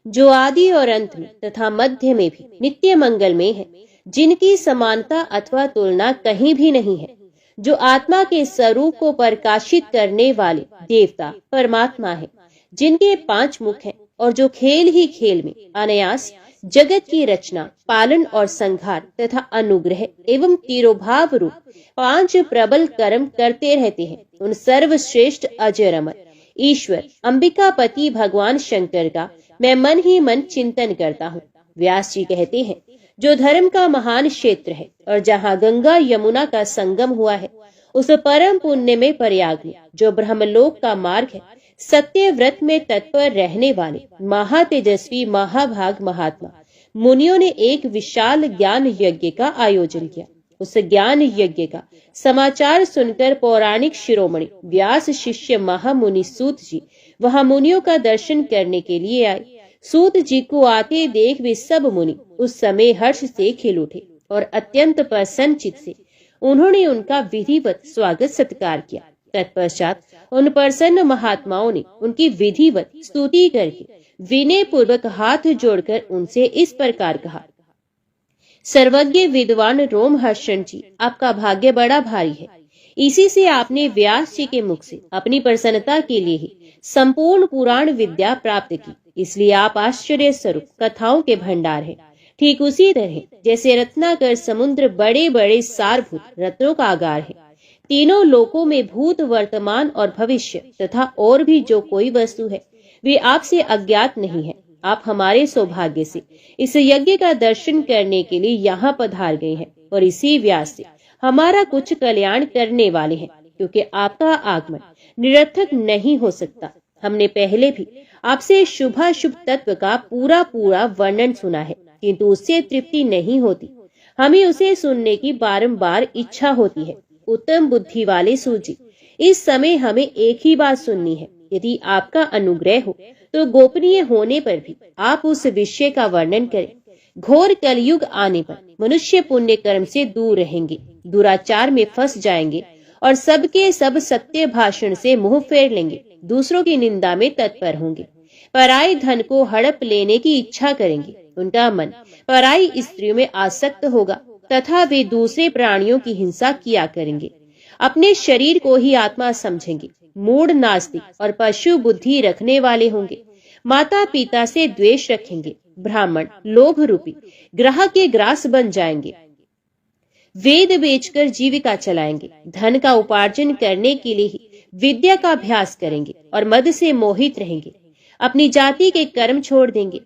जो आदि और अंत में तथा मध्य में भी नित्य मंगल में है, जिनकी समानता अथवा तुलना कहीं भी नहीं है, जो आत्मा के स्वरूप को प्रकाशित करने वाले देवता परमात्मा है, जिनके 5 मुख हैं और जो खेल ही खेल में अनायास जगत की रचना, पालन और संहार तथा अनुग्रह एवं तिरोभाव रूप 5 प्रबल कर्म करते रहते हैं, उन सर्वश्रेष्ठ अजर अमर ईश्वर अंबिकापति भगवान शंकर का मैं मन ही मन चिंतन करता हूँ। व्यास जी कहते हैं, जो धर्म का महान क्षेत्र है और जहाँ गंगा यमुना का संगम हुआ है, उस परम पुण्य में प्रयाग में जो ब्रह्मलोक का मार्ग है, सत्य व्रत में तत्पर रहने वाले महातेजस्वी महाभाग महात्मा मुनियों ने एक विशाल ज्ञान यज्ञ का आयोजन किया। उस ज्ञान यज्ञ का समाचार सुनकर पौराणिक शिरोमणि व्यास शिष्य महामुनि सूत जी वहां मुनियों का दर्शन करने के लिए आए। सूत जी को आते देख वे सब मुनि उस समय हर्ष से खिल उठे और अत्यंत प्रसन्न चित्त से उन्होंने उनका विधिवत स्वागत सत्कार किया। तत्पश्चात उन प्रसन्न महात्माओं ने उनकी विधिवत स्तुति करके विनय पूर्वक हाथ जोड़कर उनसे इस प्रकार कहा, सर्वज्ञ विद्वान रोमहर्षण जी, आपका भाग्य बड़ा भारी है। इसी से आपने व्यास जी के मुख से अपनी प्रसन्नता के लिए ही संपूर्ण पुराण विद्या प्राप्त की, इसलिए आप आश्चर्य स्वरूप कथाओं के भंडार हैं। ठीक उसी तरह जैसे रत्नाकर समुद्र बड़े बड़े सारभूत रत्नों का आगार है। तीनों लोकों में भूत वर्तमान और भविष्य तथा और भी जो कोई वस्तु है वे आपसे अज्ञात नहीं है। आप हमारे सौभाग्य से इस यज्ञ का दर्शन करने के लिए यहाँ पधार गए हैं और इसी व्यास से हमारा कुछ कल्याण करने वाले हैं, क्योंकि आपका आगमन निरर्थक नहीं हो सकता। हमने पहले भी आपसे शुभाशुभ तत्व का पूरा वर्णन सुना है, किंतु उससे तृप्ति नहीं होती। हमें उसे सुनने की बारंबार इच्छा होती है। उत्तम बुद्धि वाले सूजी, इस समय हमें एक ही बात सुननी है। यदि आपका अनुग्रह हो तो गोपनीय होने पर भी आप उस विषय का वर्णन करें। घोर कलयुग आने पर मनुष्य पुण्य कर्म से दूर रहेंगे, दुराचार में फंस जाएंगे और सबके सब सत्य भाषण से मुंह फेर लेंगे, दूसरों की निंदा में तत्पर होंगे, पराई धन को हड़प लेने की इच्छा करेंगे। उनका मन पराई स्त्रियों में आसक्त होगा तथा वे दूसरे प्राणियों की हिंसा किया करेंगे। अपने शरीर को ही आत्मा समझेंगे, मूढ़ नास्तिक और पशु बुद्धि रखने वाले होंगे। माता पिता से द्वेष रखेंगे, ब्राह्मण लोभ रूपी ग्रह के ग्रास बन जाएंगे, वेद बेचकर जीविका चलाएंगे, धन का उपार्जन करने के लिए ही विद्या का अभ्यास करेंगे और मद से मोहित रहेंगे। अपनी जाति के कर्म छोड़ देंगे,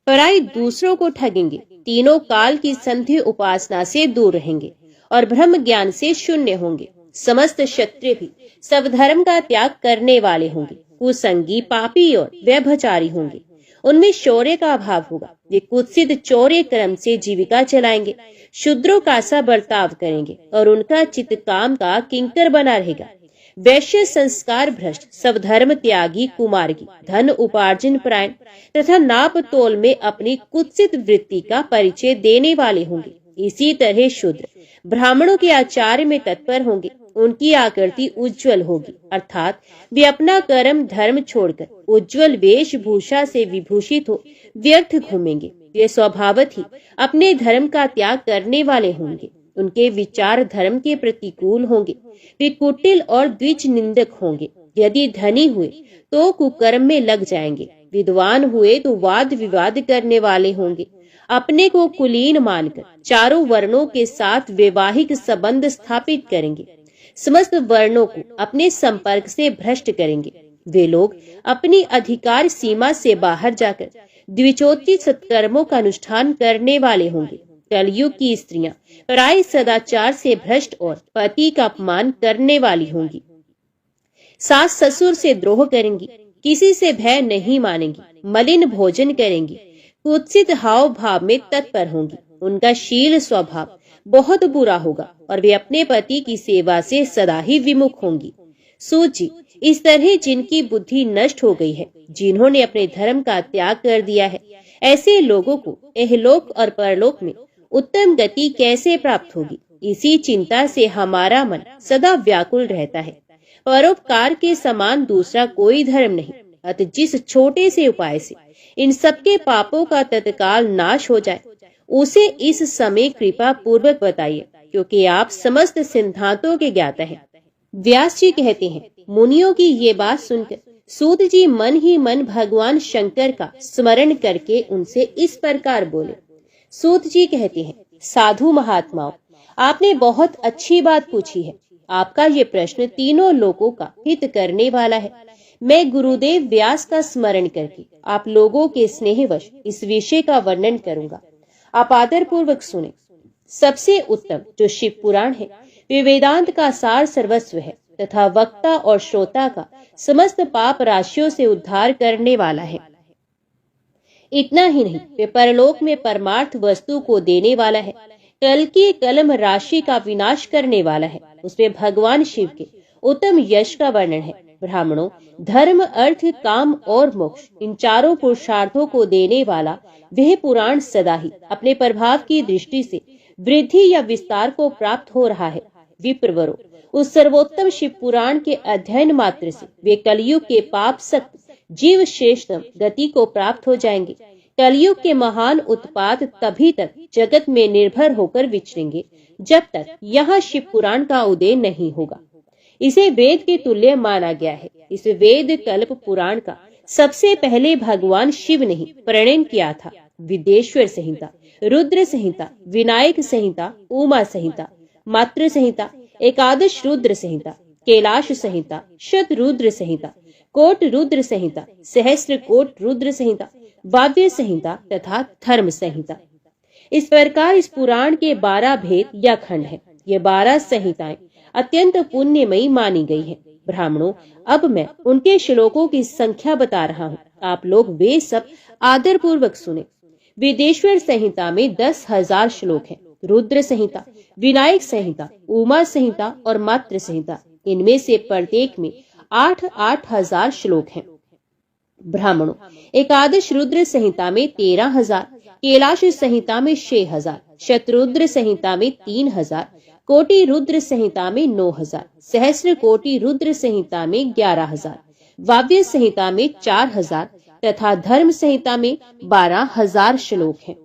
पराई दूसरों को ठगेंगे, तीनों काल की संधि उपासना से दूर रहेंगे और ब्रह्म ज्ञान से शून्य होंगे। समस्त क्षत्रिय भी सब धर्म का त्याग करने वाले होंगे, कुसंगी पापी और व्यभिचारी होंगे। उनमें शौर्य का अभाव होगा, वे कुत्सित चौर्य कर्म से जीविका चलाएंगे, शूद्रों का सा बर्ताव करेंगे और उनका चित्त काम का किंकर बना रहेगा। वैश्य संस्कार भ्रष्ट, सब धर्म त्यागी कुमार्गी, धन उपार्जन परायण तथा नाप तोल में अपनी कुत्सित वृत्ति का परिचय देने वाले होंगे। इसी तरह शूद्र ब्राह्मणों के आचार्य में तत्पर होंगे, उनकी आकृति उज्जवल होगी, अर्थात वे अपना कर्म धर्म छोड़कर उज्जवल वेशभूषा से विभूषित हो व्यर्थ घूमेंगे। वे स्वभावत ही अपने धर्म का त्याग करने वाले होंगे। उनके विचार धर्म के प्रतिकूल होंगे, वे कुटिल और द्विज निंदक होंगे। यदि धनी हुए तो कुकर्म में लग जाएंगे, विद्वान हुए तो वाद विवाद करने वाले होंगे। अपने को कुलीन मानकर चारों वर्णों के साथ वैवाहिक संबंध स्थापित करेंगे, समस्त वर्णों को अपने संपर्क से भ्रष्ट करेंगे। वे लोग अपनी अधिकार सीमा से बाहर जाकर द्विचोचित सत्कर्मों का अनुष्ठान करने वाले होंगे। कलयुग की स्त्रियां पराई सदाचार से भ्रष्ट और पति का अपमान करने वाली होंगी, सास ससुर से द्रोह करेंगी, किसी से भय नहीं मानेंगी, मलिन भोजन करेंगी, कुत्सित हाव भाव में तत्पर होंगी। उनका शील स्वभाव बहुत बुरा होगा और वे अपने पति की सेवा से सदा ही विमुख होंगी। सूची, इस तरह जिनकी बुद्धि नष्ट हो गई है, जिन्होंने अपने धर्म का त्याग कर दिया है, ऐसे लोगों को इहलोक और परलोक में उत्तम गति कैसे प्राप्त होगी? इसी चिंता से हमारा मन सदा व्याकुल रहता है। परोपकार के समान दूसरा कोई धर्म नहीं। अतः जिस छोटे से उपाय से इन सबके पापों का तत्काल नाश हो जाए, उसे इस समय कृपा पूर्वक बताइए, क्योंकि आप समस्त सिद्धांतों के ज्ञाता हैं। व्यास जी कहते हैं, मुनियों की ये बात सुनकर सूत जी मन ही मन भगवान शंकर का स्मरण करके उनसे इस प्रकार बोले। सूत जी कहते हैं, साधु महात्माओं, आपने बहुत अच्छी बात पूछी है। आपका ये प्रश्न तीनों लोगों का हित करने वाला है। मैं गुरुदेव व्यास का स्मरण करके आप लोगों के स्नेहवश इस विषय का वर्णन करूंगा। आप आदर पूर्वक सुने। सबसे उत्तम जो शिव पुराण है वे वेदांत का सार सर्वस्व है तथा वक्ता और श्रोता का समस्त पाप राशियों से उद्धार करने वाला है। इतना ही नहीं, वे परलोक में परमार्थ वस्तु को देने वाला है। कल की कलम राशि का विनाश करने वाला है। उसमें भगवान शिव के उत्तम यश का वर्णन है। ब्राह्मणों, धर्म, अर्थ, काम और मोक्ष इन चारों पुरुषार्थों को देने वाला वह पुराण सदा ही अपने प्रभाव की दृष्टि से वृद्धि या विस्तार को प्राप्त हो रहा है। विप्रवरो, उस सर्वोत्तम शिव पुराण के अध्ययन मात्र से वे कलयुग के पाप सक्त जीव श्रेष्ठतम गति को प्राप्त हो जाएंगे। कलयुग के महान उत्पाद तभी तक जगत में निर्भर होकर विचरेंगे जब तक यहाँ शिव पुराण का उदय नहीं होगा। इसे वेद के तुल्य माना गया है। इस वेद कल्प पुराण का सबसे पहले भगवान शिव ने ही प्रणयन किया था। विदेश्वर संहिता, रुद्र संहिता, विनायक संहिता, उमा संहिता, मातृ संहिता, एकादश रुद्र संहिता, कैलाश संहिता, शत रुद्र संहिता, कोट रुद्र संहिता, सहस्त्र कोट रुद्र संहिता, वाव्य संहिता तथा धर्म संहिता। इस प्रकार इस पुराण के 12 भेद या खंड हैं। ये 12 संहिताएं अत्यंत पुण्यमयी मानी गई हैं। ब्राह्मणों, अब मैं उनके श्लोकों की संख्या बता रहा हूँ। आप लोग वे सब आदर पूर्वक सुने। वेदेश्वर संहिता में 10,000 श्लोक हैं। रुद्र संहिता, विनायक संहिता, उमा संहिता और मातृ संहिता, इनमें से प्रत्येक में 8,000 श्लोक हैं। ब्राह्मणों, एकादश रुद्र संहिता में 13,000, कैलाश संहिता में 6,000, शतरुद्र संहिता में 3,000, कोटि रुद्र संहिता में 9,000, सहस्त्र कोटि रुद्र संहिता में 11,000, वाव्य संहिता में 4,000 तथा धर्म संहिता में 12,000 श्लोक हैं।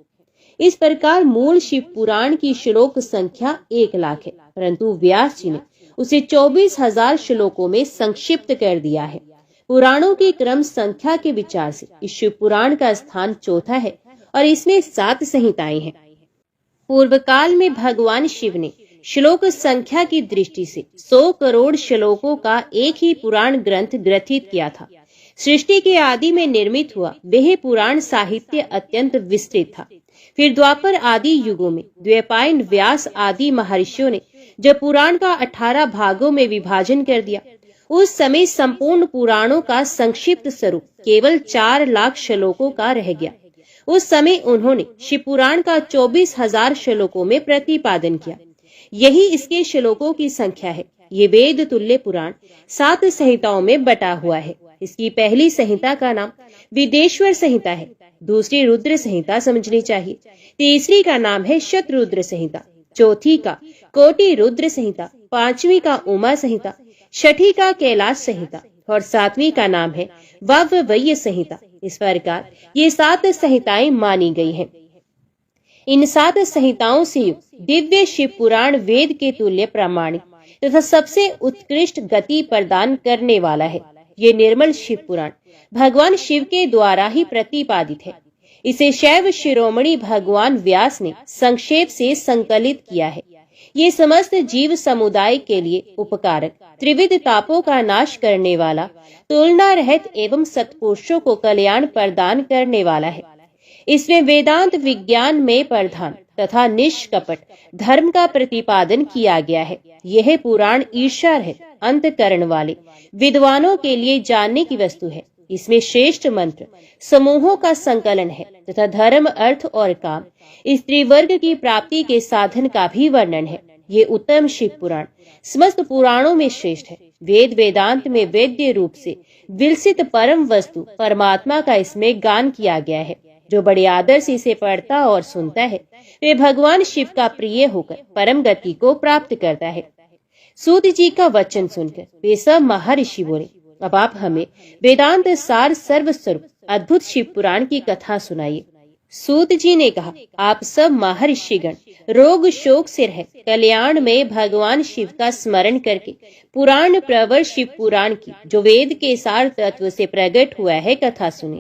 इस प्रकार मूल शिव पुराण की श्लोक संख्या 1,00,000 है, परंतु व्यास जी ने उसे 24,000 श्लोकों में संक्षिप्त कर दिया है। पुराणों की क्रम संख्या के विचार से इस शिव पुराण का स्थान चौथा है और इसमें 7 संहिताएं हैं। पूर्व काल में भगवान शिव ने श्लोक संख्या की दृष्टि से 100 करोड़ श्लोकों का एक ही पुराण ग्रंथ ग्रथित किया था। सृष्टि के आदि में निर्मित हुआ वह पुराण साहित्य अत्यंत विस्तृत था। फिर द्वापर आदि युगों में द्वैपायन, व्यास आदि महर्षियों ने जब पुराण का 18 भागों में विभाजन कर दिया, उस समय संपूर्ण पुराणों का संक्षिप्त स्वरूप केवल 4,00,000 श्लोकों का रह गया। उस समय उन्होंने शिव पुराण का 24,000 श्लोकों में प्रतिपादन किया। यही इसके श्लोकों की संख्या है। ये वेद तुल्य पुराण 7 संहिताओं में बटा हुआ है। इसकी पहली संहिता का नाम विदेश्वर संहिता है, दूसरी रुद्र संहिता समझनी चाहिए, तीसरी का नाम है शतरुद्र संहिता, चौथी का कोटि रुद्र संहिता, पांचवी का उमा संहिता, छठी का कैलाश संहिता और 7वीं का नाम है वाव्य संहिता। इस प्रकार ये 7 संहिताएं मानी गई हैं। इन 7 संहिताओं से युक्त दिव्य शिव पुराण वेद के तुल्य प्रामाणिक तथा सबसे उत्कृष्ट गति प्रदान करने वाला है। ये निर्मल शिव पुराण भगवान शिव के द्वारा ही प्रतिपादित है। इसे शैव शिरोमणि भगवान व्यास ने संक्षेप से संकलित किया है। ये समस्त जीव समुदाय के लिए उपकारक, त्रिविध तापों का नाश करने वाला, तुलना रहित एवं सत्पुरुषों को कल्याण प्रदान करने वाला है। इसमें वेदांत विज्ञान में प्रधान तथा निष्कपट धर्म का प्रतिपादन किया गया है। यह पुराण ईर्ष्या रहित, अंतःकरण वाले विद्वानों के लिए जानने की वस्तु है। इसमें श्रेष्ठ मंत्र समूहों का संकलन है तथा धर्म, अर्थ और काम, स्त्री वर्ग की प्राप्ति के साधन का भी वर्णन है। ये उत्तम शिव पुराण समस्त पुराणों में श्रेष्ठ है। वेद वेदांत में वेद्य रूप से विलसित परम वस्तु परमात्मा का इसमें गान किया गया है। जो बड़े आदर से इसे पढ़ता और सुनता है वे भगवान शिव का प्रिय होकर परम गति को प्राप्त करता है। सूत जी का वचन सुनकर वे सब महर्षि बोले, अब आप हमें वेदांत सार सर्वस्वरूप अद्भुत शिव पुराण की कथा सुनाइए। सूत जी ने कहा, आप सब महर्षिगण रोग शोक से रह कल्याण में भगवान शिव का स्मरण करके पुराण प्रवर शिव पुराण की जो वेद के सार तत्व से प्रकट हुआ है कथा सुने।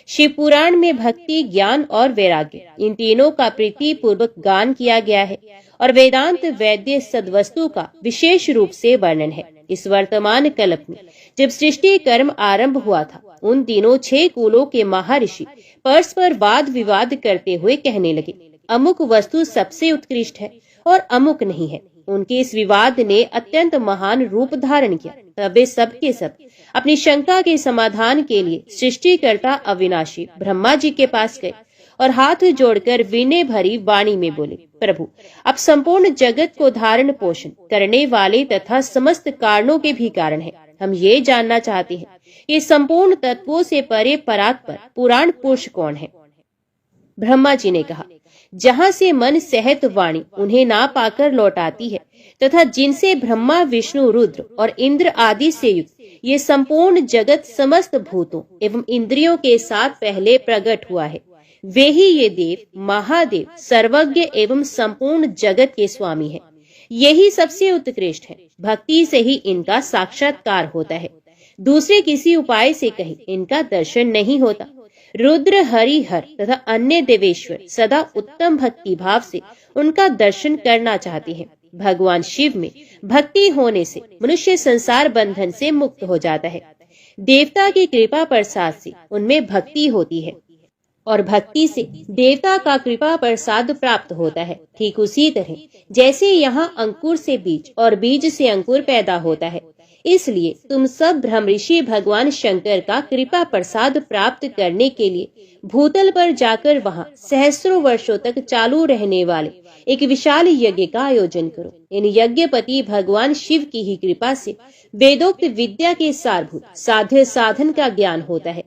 शिव पुराण में भक्ति, ज्ञान और वैराग्य इन तीनों का प्रीति पूर्वक गान किया गया है और वेदांत वैद्य सद्वस्तु का विशेष रूप से वर्णन है। इस वर्तमान कल्प में जब सृष्टि कर्म आरंभ हुआ था, उन दिनों 6 कुलों के महर्षि परस्पर वाद विवाद करते हुए कहने लगे, अमुक वस्तु सबसे उत्कृष्ट है और अमुक नहीं है। उनके इस विवाद ने अत्यंत महान रूप धारण किया। तब वे सब के सब अपनी शंका के समाधान के लिए सृष्टिकर्ता अविनाशी ब्रह्मा जी के पास गए और हाथ जोड़कर विनय भरी वाणी में बोले, प्रभु, आप संपूर्ण जगत को धारण पोषण करने वाले तथा समस्त कारणों के भी कारण हैं। हम ये जानना चाहते हैं कि संपूर्ण तत्वों से परे परात्पर पुराण पुरुष कौन है। ब्रह्मा जी ने कहा, जहाँ से मन सहत वाणी उन्हें ना पाकर लौट आती है तथा जिनसे ब्रह्मा विष्णु रुद्र और इंद्र आदि से युक्त ये संपूर्ण जगत समस्त भूतों एवं इंद्रियों के साथ पहले प्रकट हुआ है, वे ही ये देव महादेव सर्वज्ञ एवं संपूर्ण जगत के स्वामी हैं। यही सबसे उत्कृष्ट है। भक्ति से ही इनका साक्षात्कार होता है, दूसरे किसी उपाय से कहीं इनका दर्शन नहीं होता। रुद्र, हरि, हर तथा अन्य देवेश्वर सदा उत्तम भक्ति भाव से उनका दर्शन करना चाहते हैं। भगवान शिव में भक्ति होने से मनुष्य संसार बंधन से मुक्त हो जाता है। देवता की कृपा प्रसाद से उनमें भक्ति होती है और भक्ति से देवता का कृपा प्रसाद प्राप्त होता है। ठीक उसी तरह जैसे यहाँ अंकुर से बीज और बीज से अंकुर पैदा होता है, इसलिए तुम सब ब्रह्मऋषि भगवान शंकर का कृपा प्रसाद प्राप्त करने के लिए भूतल पर जाकर वहाँ सहस्रों वर्षों तक चालू रहने वाले एक विशाल यज्ञ का आयोजन करो। इन यज्ञपति भगवान शिव की ही कृपा से वेदोक्त विद्या के सारभूत साध्य साधन का ज्ञान होता है।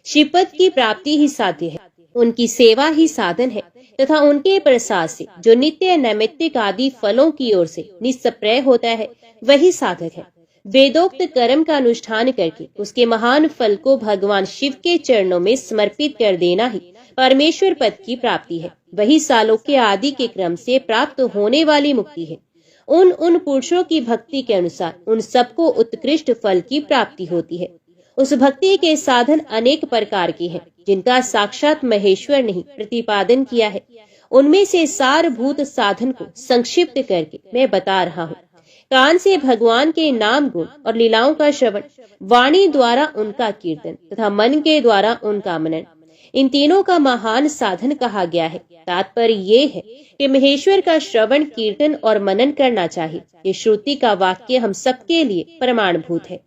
शिवपद की प्राप्ति ही साध्य है, उनकी सेवा ही साधन है तथा उनके प्रसाद से जो नित्य नैमित्तिक आदि फलों की ओर से निष्प्रय होता है वही साधक है। वेदोक्त कर्म का अनुष्ठान करके उसके महान फल को भगवान शिव के चरणों में समर्पित कर देना ही परमेश्वर पद की प्राप्ति है। वही सालोक्य आदि के क्रम से प्राप्त होने वाली मुक्ति है। उन पुरुषों की भक्ति के अनुसार उन सबको उत्कृष्ट फल की प्राप्ति होती है। उस भक्ति के साधन अनेक प्रकार के हैं, जिनका साक्षात महेश्वर ने ही प्रतिपादन किया है। उनमें से सारभूत साधन को संक्षिप्त करके मैं बता रहा हूँ। कान से भगवान के नाम गुण और लीलाओं का श्रवण, वाणी द्वारा उनका कीर्तन तथा मन के द्वारा उनका मनन, इन तीनों का महान साधन कहा गया है। तात्पर्य ये है कि महेश्वर का श्रवण, कीर्तन और मनन करना चाहिए। ये श्रुति का वाक्य हम सबके लिए प्रमाणभूत है।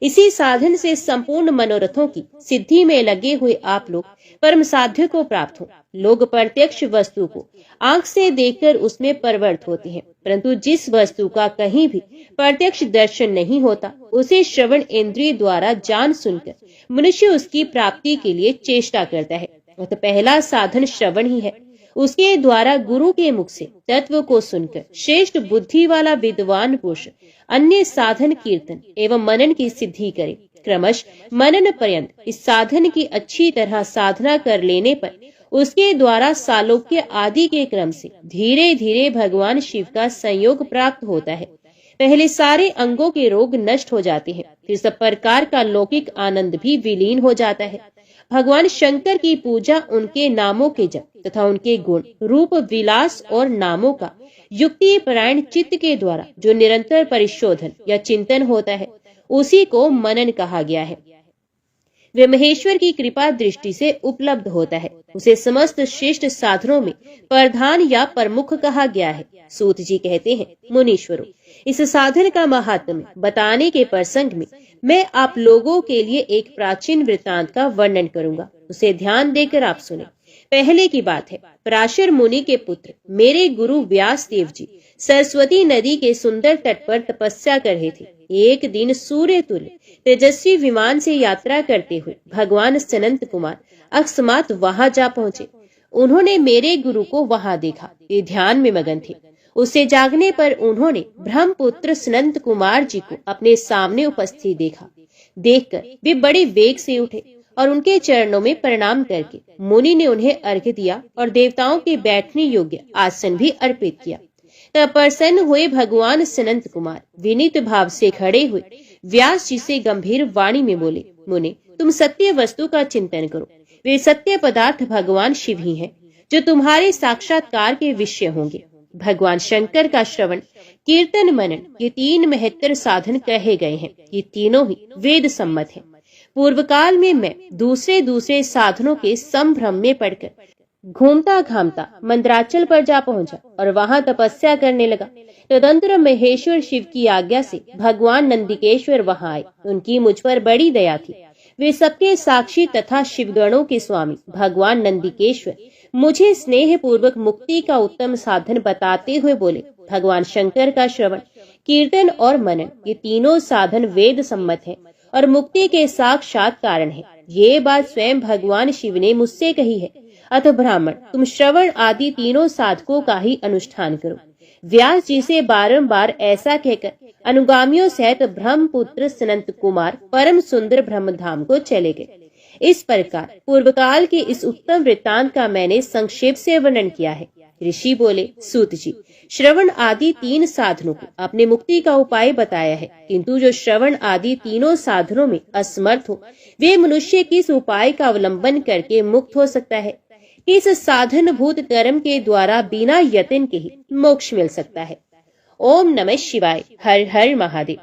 इसी साधन से संपूर्ण मनोरथों की सिद्धि में लगे हुए आप लोग परम साध्य को प्राप्त हो। लोग प्रत्यक्ष वस्तु को आंख से देखकर उसमें परवर्त होते हैं, परंतु जिस वस्तु का कहीं भी प्रत्यक्ष दर्शन नहीं होता, उसे श्रवण इंद्रिय द्वारा जान सुनकर मनुष्य उसकी प्राप्ति के लिए चेष्टा करता है। तो पहला साधन श्रवण ही है। उसके द्वारा गुरु के मुख से तत्व को सुनकर श्रेष्ठ बुद्धि वाला विद्वान पुरुष अन्य साधन कीर्तन एवं मनन की सिद्धि करे। क्रमश मनन पर्यंत इस साधन की अच्छी तरह साधना कर लेने पर उसके द्वारा सालोक्य आदि के क्रम से धीरे धीरे भगवान शिव का संयोग प्राप्त होता है। पहले सारे अंगों के रोग नष्ट हो जाते हैं, फिर सब प्रकार का लौकिक आनंद भी विलीन हो जाता है। भगवान शंकर की पूजा, उनके नामों के जप तथा उनके गुण, रूप, विलास और नामों का युक्ति परायण चित्त के द्वारा जो निरंतर परिशोधन या चिंतन होता है, उसी को मनन कहा गया है। वे महेश्वर की कृपा दृष्टि से उपलब्ध होता है। उसे समस्त श्रेष्ठ साधनों में प्रधान या प्रमुख कहा गया है। सूत जी कहते हैं, मुनीश्वरों, इस साधन का महात्म्य बताने के प्रसंग में मैं आप लोगों के लिए एक प्राचीन वृत्तांत का वर्णन करूंगा। उसे ध्यान देकर आप सुने। पहले की बात है, पराशर मुनि के पुत्र मेरे गुरु व्यास देव जी सरस्वती नदी के सुंदर तट पर तपस्या कर रहे थे। एक दिन सूर्य तुल्य तेजस्वी विमान से यात्रा करते हुए भगवान सनंत कुमार अकस्मात वहां जा पहुंचे। उन्होंने मेरे गुरु को वहां देखा। वे ध्यान में मगन थे। उससे जागने पर उन्होंने ब्रह्मपुत्र सनंत कुमार जी को अपने सामने उपस्थित देखा। देखकर वे बड़े वेग से उठे और उनके चरणों में प्रणाम करके मुनि ने उन्हें अर्घ्य दिया और देवताओं के बैठने योग्य आसन भी अर्पित किया। तब प्रसन्न हुए भगवान सनंत कुमार विनीत भाव से खड़े हुए व्यास जी से गंभीर वाणी में बोले, मुने, तुम सत्य वस्तु का चिंतन करो। वे सत्य पदार्थ भगवान शिव ही हैं, जो तुम्हारे साक्षात्कार के विषय होंगे। भगवान शंकर का श्रवण, कीर्तन, मनन ये 3 महत्तर साधन कहे गए हैं। ये तीनों ही वेद सम्मत हैं। पूर्व काल में मैं दूसरे साधनों के संभ्रम में पड़कर घूमता घामता मंदराचल पर जा पहुंचा और वहां तपस्या करने लगा। तदंतर महेश्वर शिव की आज्ञा से भगवान नंदिकेश्वर वहां आए। उनकी मुझ पर बड़ी दया थी। वे सबके साक्षी तथा शिवगणों के स्वामी भगवान नंदिकेश्वर मुझे स्नेह पूर्वक मुक्ति का उत्तम साधन बताते हुए बोले, भगवान शंकर का श्रवण, कीर्तन और मनन ये तीनों साधन वेद सम्मत हैं और मुक्ति के साक्षात कारण है। ये बात स्वयं भगवान शिव ने मुझसे कही है। अतः ब्राह्मण, तुम श्रवण आदि तीनों साधकों का ही अनुष्ठान करो। व्यास जी से बारंबार ऐसा कहकर अनुगामियों सहित ब्रह्मपुत्र सनंत कुमार परम सुंदर ब्रह्मधाम को चले गए। इस प्रकार पूर्व काल के इस उत्तम वृत्तांत का मैंने संक्षेप से वर्णन किया है। ऋषि बोले, सूत जी, श्रवण आदि 3 साधनों को आपने मुक्ति का उपाय बताया है, किंतु जो श्रवण आदि तीनों साधनों में असमर्थ हो, वे मनुष्य किस उपाय का अवलंबन करके मुक्त हो सकता है? इस साधन भूत कर्म के द्वारा बिना यत्न के ही मोक्ष मिल सकता है। ओम नमः शिवाय। हर हर महादेव।